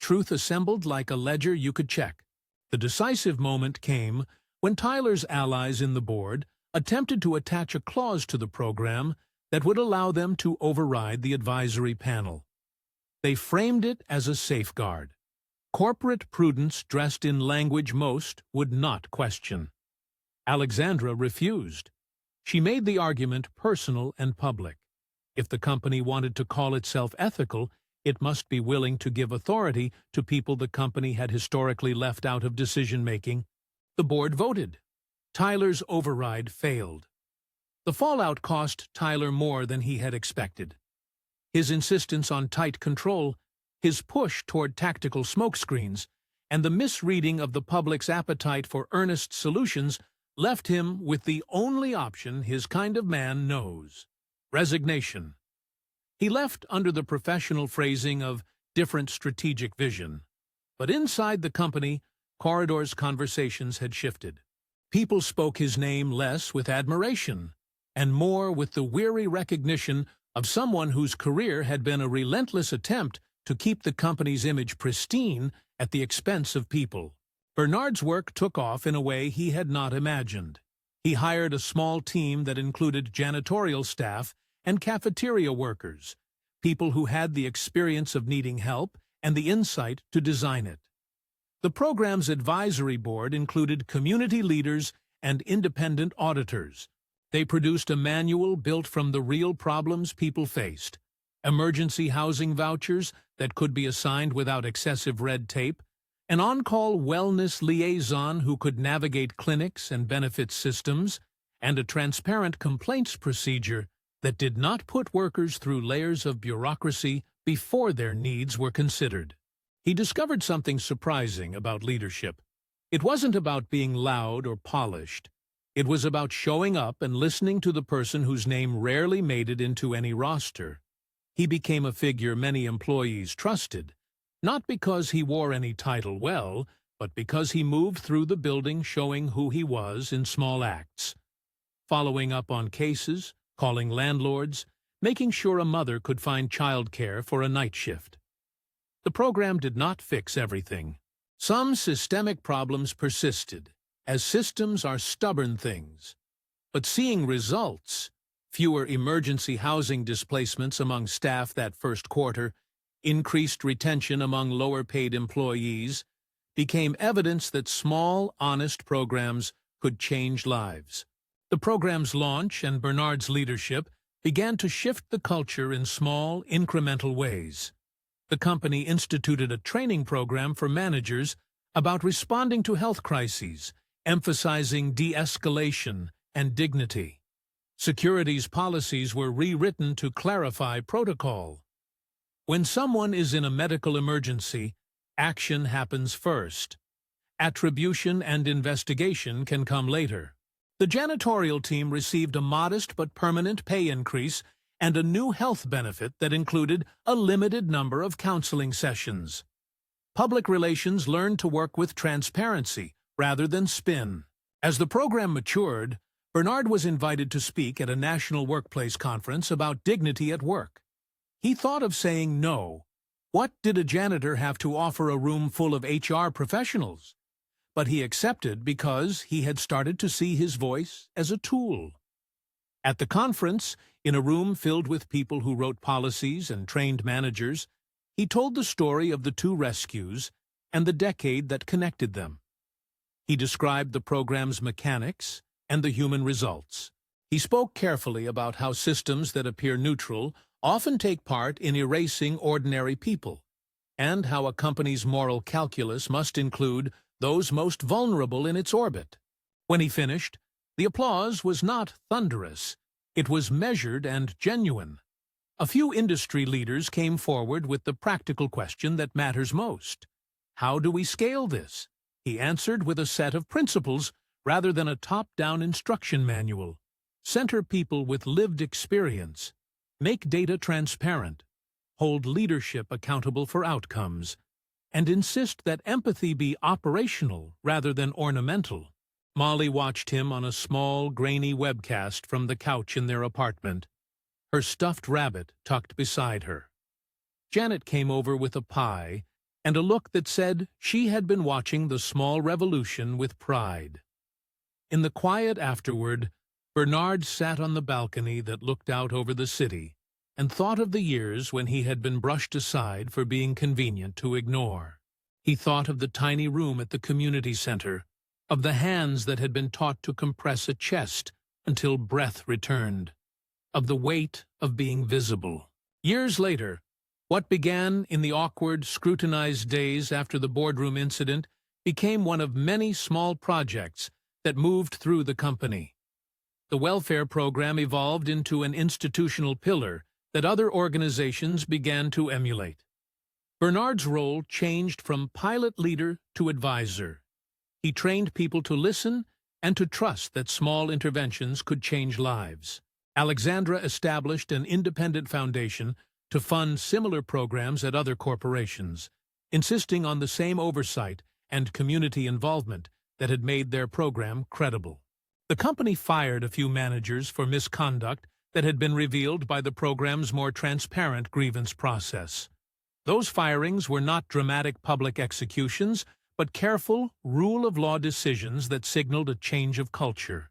Truth assembled like a ledger you could check. The decisive moment came when Tyler's allies in the board attempted to attach a clause to the program that would allow them to override the advisory panel. They framed it as a safeguard. Corporate prudence dressed in language most would not question. Alexandra refused. She made the argument personal and public. If the company wanted to call itself ethical, it must be willing to give authority to people the company had historically left out of decision-making. The board voted. Tyler's override failed. The fallout cost Tyler more than he had expected. His insistence on tight control, his push toward tactical smokescreens, and the misreading of the public's appetite for earnest solutions left him with the only option his kind of man knows: resignation. He left under the professional phrasing of different strategic vision. But inside the company, Corridor's conversations had shifted. People spoke his name less with admiration, and more with the weary recognition of someone whose career had been a relentless attempt to keep the company's image pristine at the expense of people. Bernard's work took off in a way he had not imagined. He hired a small team that included janitorial staff and cafeteria workers, people who had the experience of needing help and the insight to design it. The program's advisory board included community leaders and independent auditors. They produced a manual built from the real problems people faced: emergency housing vouchers that could be assigned without excessive red tape, an on-call wellness liaison who could navigate clinics and benefits systems, and a transparent complaints procedure that did not put workers through layers of bureaucracy before their needs were considered. He discovered something surprising about leadership. It wasn't about being loud or polished. It was about showing up and listening to the person whose name rarely made it into any roster. He became a figure many employees trusted, not because he wore any title well, but because he moved through the building showing who he was in small acts. Following up on cases, calling landlords, making sure a mother could find childcare for a night shift. The program did not fix everything. Some systemic problems persisted, as systems are stubborn things. But seeing results, fewer emergency housing displacements among staff that first quarter, increased retention among lower-paid employees, became evidence that small, honest programs could change lives. The program's launch and Bernard's leadership began to shift the culture in small, incremental ways. The company instituted a training program for managers about responding to health crises, emphasizing de-escalation and dignity. Securities policies were rewritten to clarify protocol. When someone is in a medical emergency, action happens first. Attribution and investigation can come later. The janitorial team received a modest but permanent pay increase and a new health benefit that included a limited number of counseling sessions. Public relations learned to work with transparency rather than spin. As the program matured, Bernard was invited to speak at a national workplace conference about dignity at work. He thought of saying no. What did a janitor have to offer a room full of HR professionals? But he accepted because he had started to see his voice as a tool. At the conference, in a room filled with people who wrote policies and trained managers, he told the story of the 2 rescues and the decade that connected them. He described the program's mechanics and the human results. He spoke carefully about how systems that appear neutral often take part in erasing ordinary people, and how a company's moral calculus must include those most vulnerable in its orbit. When he finished, the applause was not thunderous. It was measured and genuine. A few industry leaders came forward with the practical question that matters most. How do we scale this? He answered with a set of principles rather than a top-down instruction manual. Center people with lived experience. Make data transparent. Hold leadership accountable for outcomes. and insist that empathy be operational rather than ornamental. Molly watched him on a small, grainy webcast from the couch in their apartment, her stuffed rabbit tucked beside her. Janet came over with a pie and a look that said she had been watching the small revolution with pride. In the quiet afterward, Bernard sat on the balcony that looked out over the city and thought of the years when he had been brushed aside for being convenient to ignore. He thought of the tiny room at the community center, of the hands that had been taught to compress a chest until breath returned, of the weight of being visible. Years later, what began in the awkward, scrutinized days after the boardroom incident became one of many small projects that moved through the company. The welfare program evolved into an institutional pillar that other organizations began to emulate. Bernard's role changed from pilot leader to advisor. He trained people to listen and to trust that small interventions could change lives. Alexandra established an independent foundation to fund similar programs at other corporations, insisting on the same oversight and community involvement that had made their program credible. The company fired a few managers for misconduct that had been revealed by the program's more transparent grievance process. Those firings were not dramatic public executions, but careful, rule-of-law decisions that signaled a change of culture.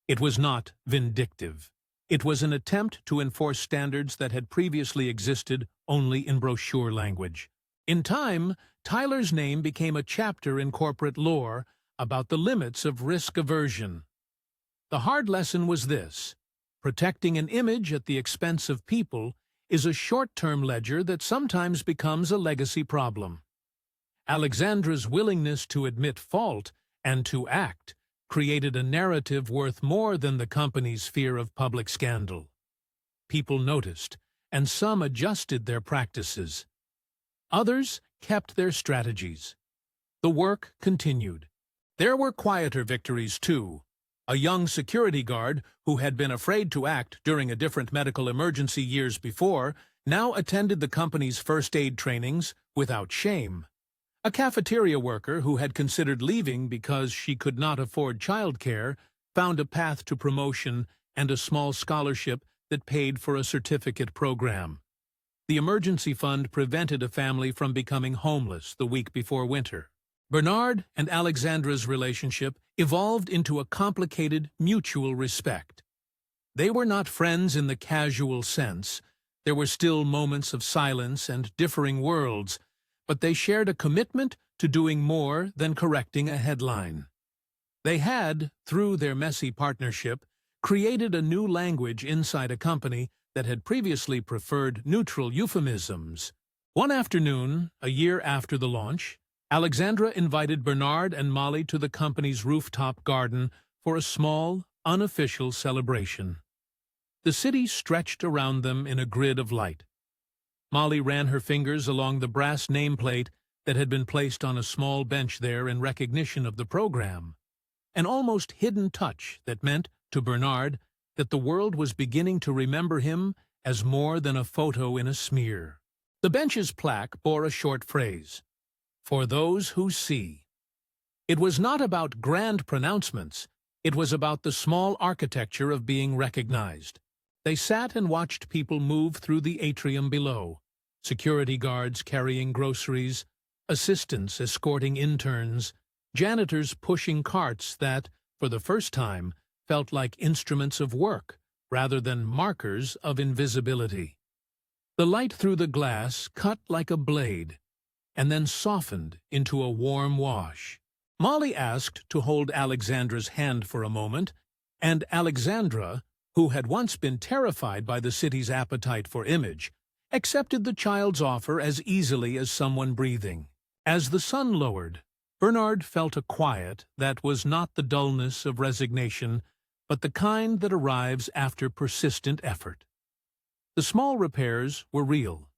It was not vindictive. It was an attempt to enforce standards that had previously existed only in brochure language. In time, Tyler's name became a chapter in corporate lore about the limits of risk aversion. The hard lesson was this: protecting an image at the expense of people is a short-term ledger that sometimes becomes a legacy problem. Alexandra's willingness to admit fault and to act created a narrative worth more than the company's fear of public scandal. People noticed, and some adjusted their practices. Others kept their strategies. The work continued. There were quieter victories, too. A young security guard, who had been afraid to act during a different medical emergency years before, now attended the company's first aid trainings without shame. A cafeteria worker who had considered leaving because she could not afford childcare found a path to promotion and a small scholarship that paid for a certificate program. The emergency fund prevented a family from becoming homeless the week before winter. Bernard and Alexandra's relationship evolved into a complicated mutual respect. They were not friends in the casual sense. There were still moments of silence and differing worlds, but they shared a commitment to doing more than correcting a headline. They had, through their messy partnership, created a new language inside a company that had previously preferred neutral euphemisms. One afternoon, a year after the launch, Alexandra invited Bernard and Molly to the company's rooftop garden for a small, unofficial celebration. The city stretched around them in a grid of light. Molly ran her fingers along the brass nameplate that had been placed on a small bench there in recognition of the program, an almost hidden touch that meant, to Bernard, that the world was beginning to remember him as more than a photo in a smear. The bench's plaque bore a short phrase: "For those who see." It was not about grand pronouncements. It was about the small architecture of being recognized. They sat and watched people move through the atrium below, security guards carrying groceries, assistants escorting interns, janitors pushing carts that, for the first time, felt like instruments of work rather than markers of invisibility. The light through the glass cut like a blade, and then softened into a warm wash. Molly asked to hold Alexandra's hand for a moment, and Alexandra, who had once been terrified by the city's appetite for image, accepted the child's offer as easily as someone breathing. As the sun lowered, Bernard felt a quiet that was not the dullness of resignation, but the kind that arrives after persistent effort. The small repairs were real.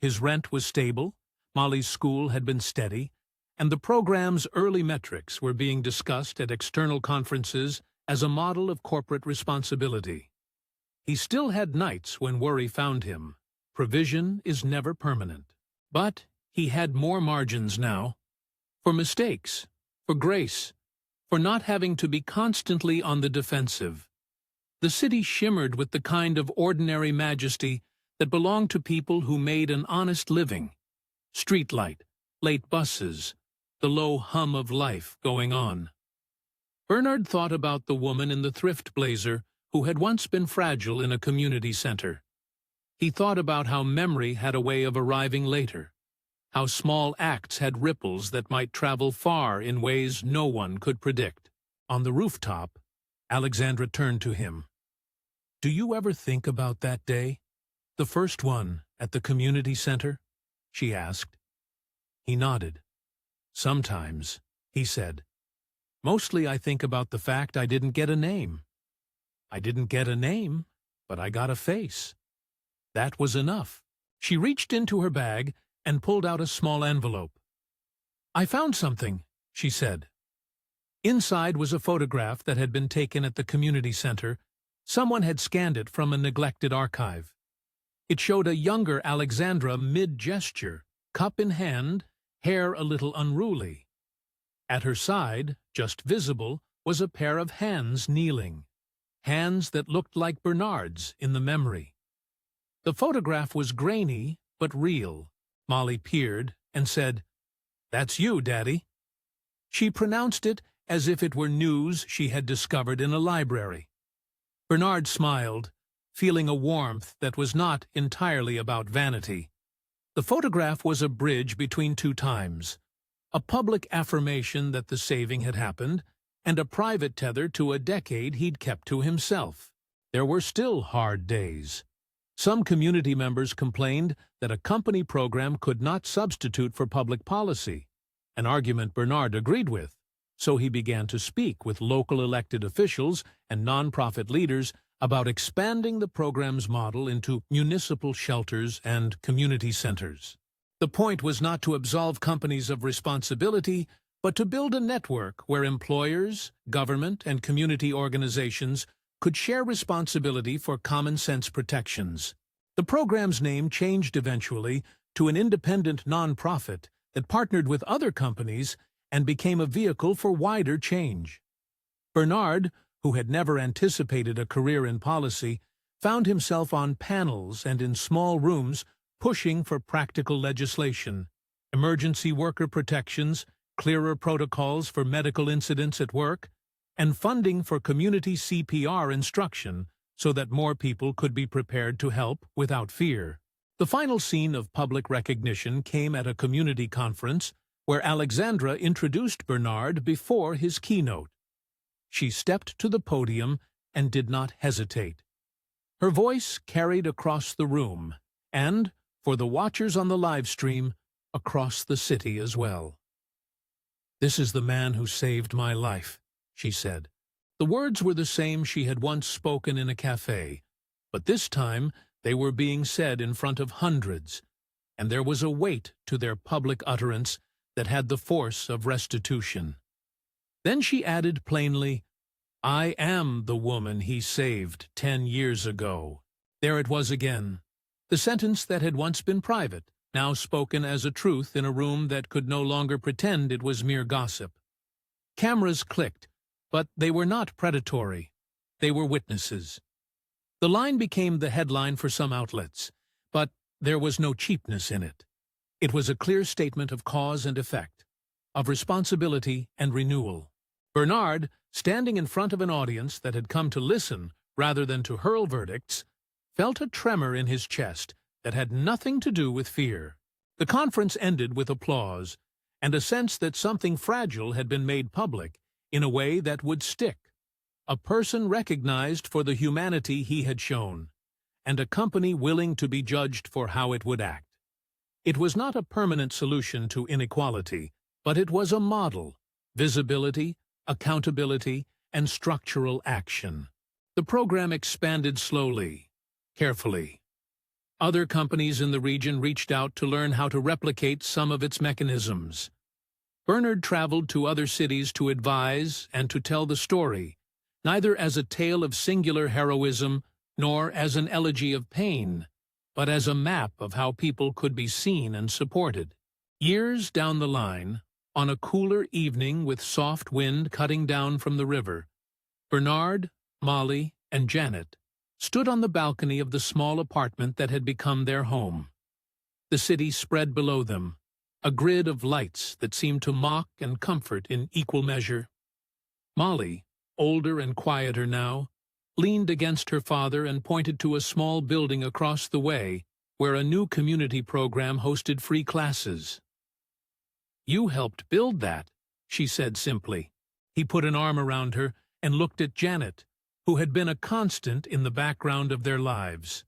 His rent was stable, Molly's school had been steady, and the program's early metrics were being discussed at external conferences as a model of corporate responsibility. He still had nights when worry found him. Provision is never permanent. But he had more margins now. For mistakes, for grace, for not having to be constantly on the defensive. The city shimmered with the kind of ordinary majesty that belonged to people who made an honest living. Streetlight, late buses, the low hum of life going on. Bernard thought about the woman in the thrift blazer who had once been fragile in a community center. He thought about how memory had a way of arriving later, how small acts had ripples that might travel far in ways no one could predict. On the rooftop, Alexandra turned to him. "Do you ever think about that day? The first one at the community center?" she asked. He nodded. "Sometimes," he said. "Mostly I think about the fact I didn't get a name. I didn't get a name, but I got a face. That was enough." She reached into her bag and pulled out a small envelope. "I found something," she said. Inside was a photograph that had been taken at the community center. Someone had scanned it from a neglected archive. It showed a younger Alexandra mid-gesture, cup in hand, hair a little unruly. At her side, just visible, was a pair of hands kneeling, hands that looked like Bernard's in the memory. The photograph was grainy, but real. Molly peered and said, "That's you, Daddy." She pronounced it as if it were news she had discovered in a library. Bernard smiled, feeling a warmth that was not entirely about vanity. The photograph was a bridge between two times, a public affirmation that the saving had happened, and a private tether to a decade he'd kept to himself. There were still hard days. Some community members complained that a company program could not substitute for public policy, an argument Bernard agreed with, so he began to speak with local elected officials and nonprofit leaders about expanding the program's model into municipal shelters and community centers. The point was not to absolve companies of responsibility, but to build a network where employers, government, and community organizations could share responsibility for common-sense protections. The program's name changed eventually to an independent nonprofit that partnered with other companies and became a vehicle for wider change. Bernard, who had never anticipated a career in policy, found himself on panels and in small rooms pushing for practical legislation, emergency worker protections, clearer protocols for medical incidents at work, and funding for community CPR instruction so that more people could be prepared to help without fear. The final scene of public recognition came at a community conference where Alexandra introduced Bernard before his keynote. She stepped to the podium and did not hesitate. Her voice carried across the room and, for the watchers on the live stream, across the city as well. "This is the man who saved my life," she said. The words were the same she had once spoken in a cafe, but this time they were being said in front of hundreds, and there was a weight to their public utterance that had the force of restitution. Then she added plainly, "I am the woman he saved 10 years ago." There it was again, the sentence that had once been private, now spoken as a truth in a room that could no longer pretend it was mere gossip. Cameras clicked, but they were not predatory. They were witnesses. The line became the headline for some outlets, but there was no cheapness in it. It was a clear statement of cause and effect, of responsibility and renewal. Bernard, standing in front of an audience that had come to listen rather than to hurl verdicts, felt a tremor in his chest that had nothing to do with fear. The conference ended with applause and a sense that something fragile had been made public in a way that would stick. A person recognized for the humanity he had shown, and a company willing to be judged for how it would act. It was not a permanent solution to inequality, but it was a model: visibility, accountability, and structural action. The program expanded slowly, carefully. Other companies in the region reached out to learn how to replicate some of its mechanisms. Bernard traveled to other cities to advise and to tell the story, neither as a tale of singular heroism nor as an elegy of pain, but as a map of how people could be seen and supported. Years down the line, on a cooler evening with soft wind cutting down from the river, Bernard, Molly, and Janet stood on the balcony of the small apartment that had become their home. The city spread below them, a grid of lights that seemed to mock and comfort in equal measure. Molly, older and quieter now, leaned against her father and pointed to a small building across the way where a new community program hosted free classes. "You helped build that," she said simply. He put an arm around her and looked at Janet, who had been a constant in the background of their lives.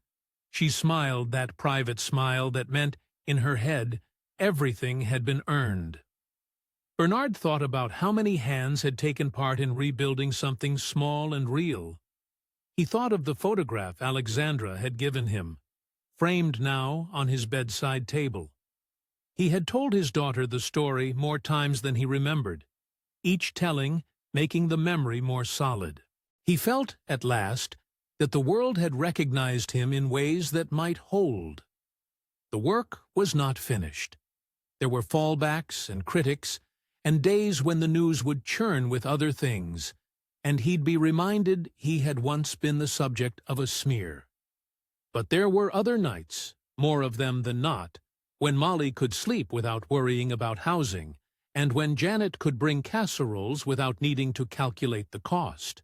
She smiled that private smile that meant, in her head, everything had been earned. Bernard thought about how many hands had taken part in rebuilding something small and real. He thought of the photograph Alexandra had given him, framed now on his bedside table. He had told his daughter the story more times than he remembered, each telling making the memory more solid. He felt, at last, that the world had recognized him in ways that might hold. The work was not finished. There were fallbacks and critics, and days when the news would churn with other things, and he'd be reminded he had once been the subject of a smear. But there were other nights, more of them than not, when Molly could sleep without worrying about housing, and when Janet could bring casseroles without needing to calculate the cost.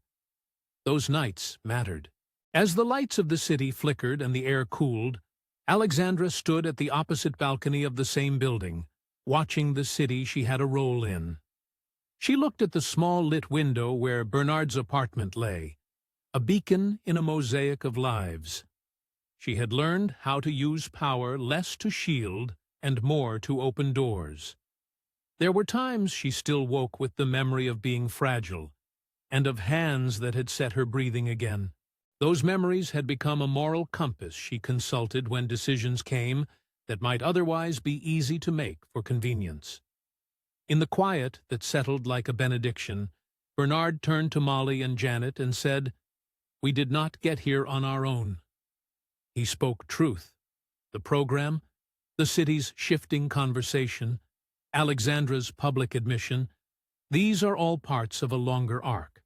Those nights mattered. As the lights of the city flickered and the air cooled, Alexandra stood at the opposite balcony of the same building, watching the city she had a role in. She looked at the small lit window where Bernard's apartment lay, a beacon in a mosaic of lives. She had learned how to use power less to shield and more to open doors. There were times she still woke with the memory of being fragile, and of hands that had set her breathing again. Those memories had become a moral compass she consulted when decisions came that might otherwise be easy to make for convenience. In the quiet that settled like a benediction, Bernard turned to Molly and Janet and said, "We did not get here on our own." He spoke truth. The program, the city's shifting conversation, Alexandra's public admission, these are all parts of a longer arc.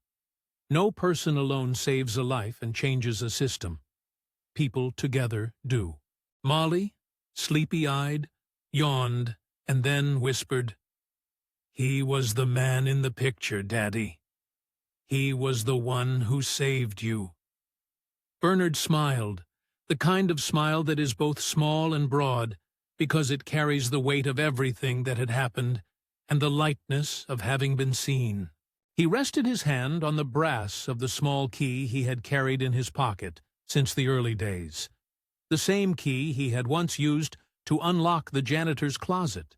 No person alone saves a life and changes a system. People together do. Molly, sleepy-eyed, yawned, and then whispered, "He was the man in the picture, Daddy. He was the one who saved you." Bernard smiled, the kind of smile that is both small and broad, because it carries the weight of everything that had happened and the lightness of having been seen. He rested his hand on the brass of the small key he had carried in his pocket since the early days, the same key he had once used to unlock the janitor's closet,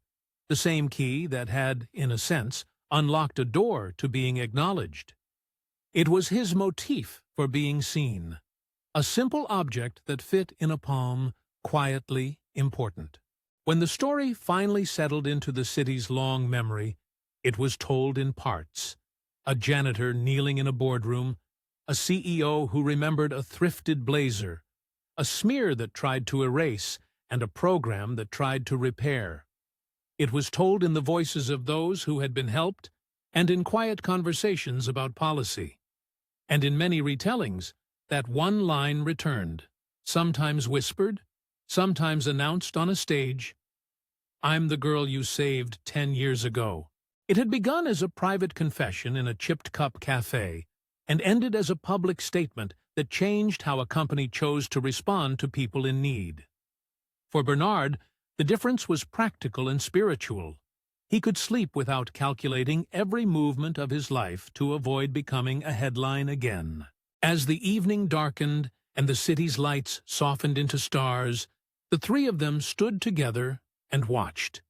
the same key that had, in a sense, unlocked a door to being acknowledged. It was his motif for being seen, a simple object that fit in a palm, quietly important. When the story finally settled into the city's long memory, it was told in parts. A janitor kneeling in a boardroom, a CEO who remembered a thrifted blazer, a smear that tried to erase, and a program that tried to repair. It was told in the voices of those who had been helped, and in quiet conversations about policy. And in many retellings, that one line returned, sometimes whispered, sometimes announced on a stage, "I'm the girl you saved 10 years ago." It had begun as a private confession in a chipped cup cafe, and ended as a public statement that changed how a company chose to respond to people in need. For Bernard, the difference was practical and spiritual. He could sleep without calculating every movement of his life to avoid becoming a headline again. As the evening darkened and the city's lights softened into stars, the three of them stood together and watched.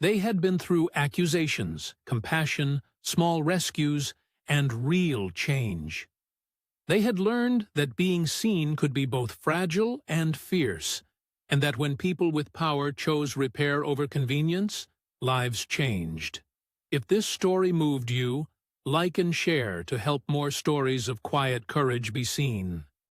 They had been through accusations, compassion, small rescues, and real change. They had learned that being seen could be both fragile and fierce, and that when people with power chose repair over convenience, lives changed. If this story moved you, like and share to help more stories of quiet courage be seen.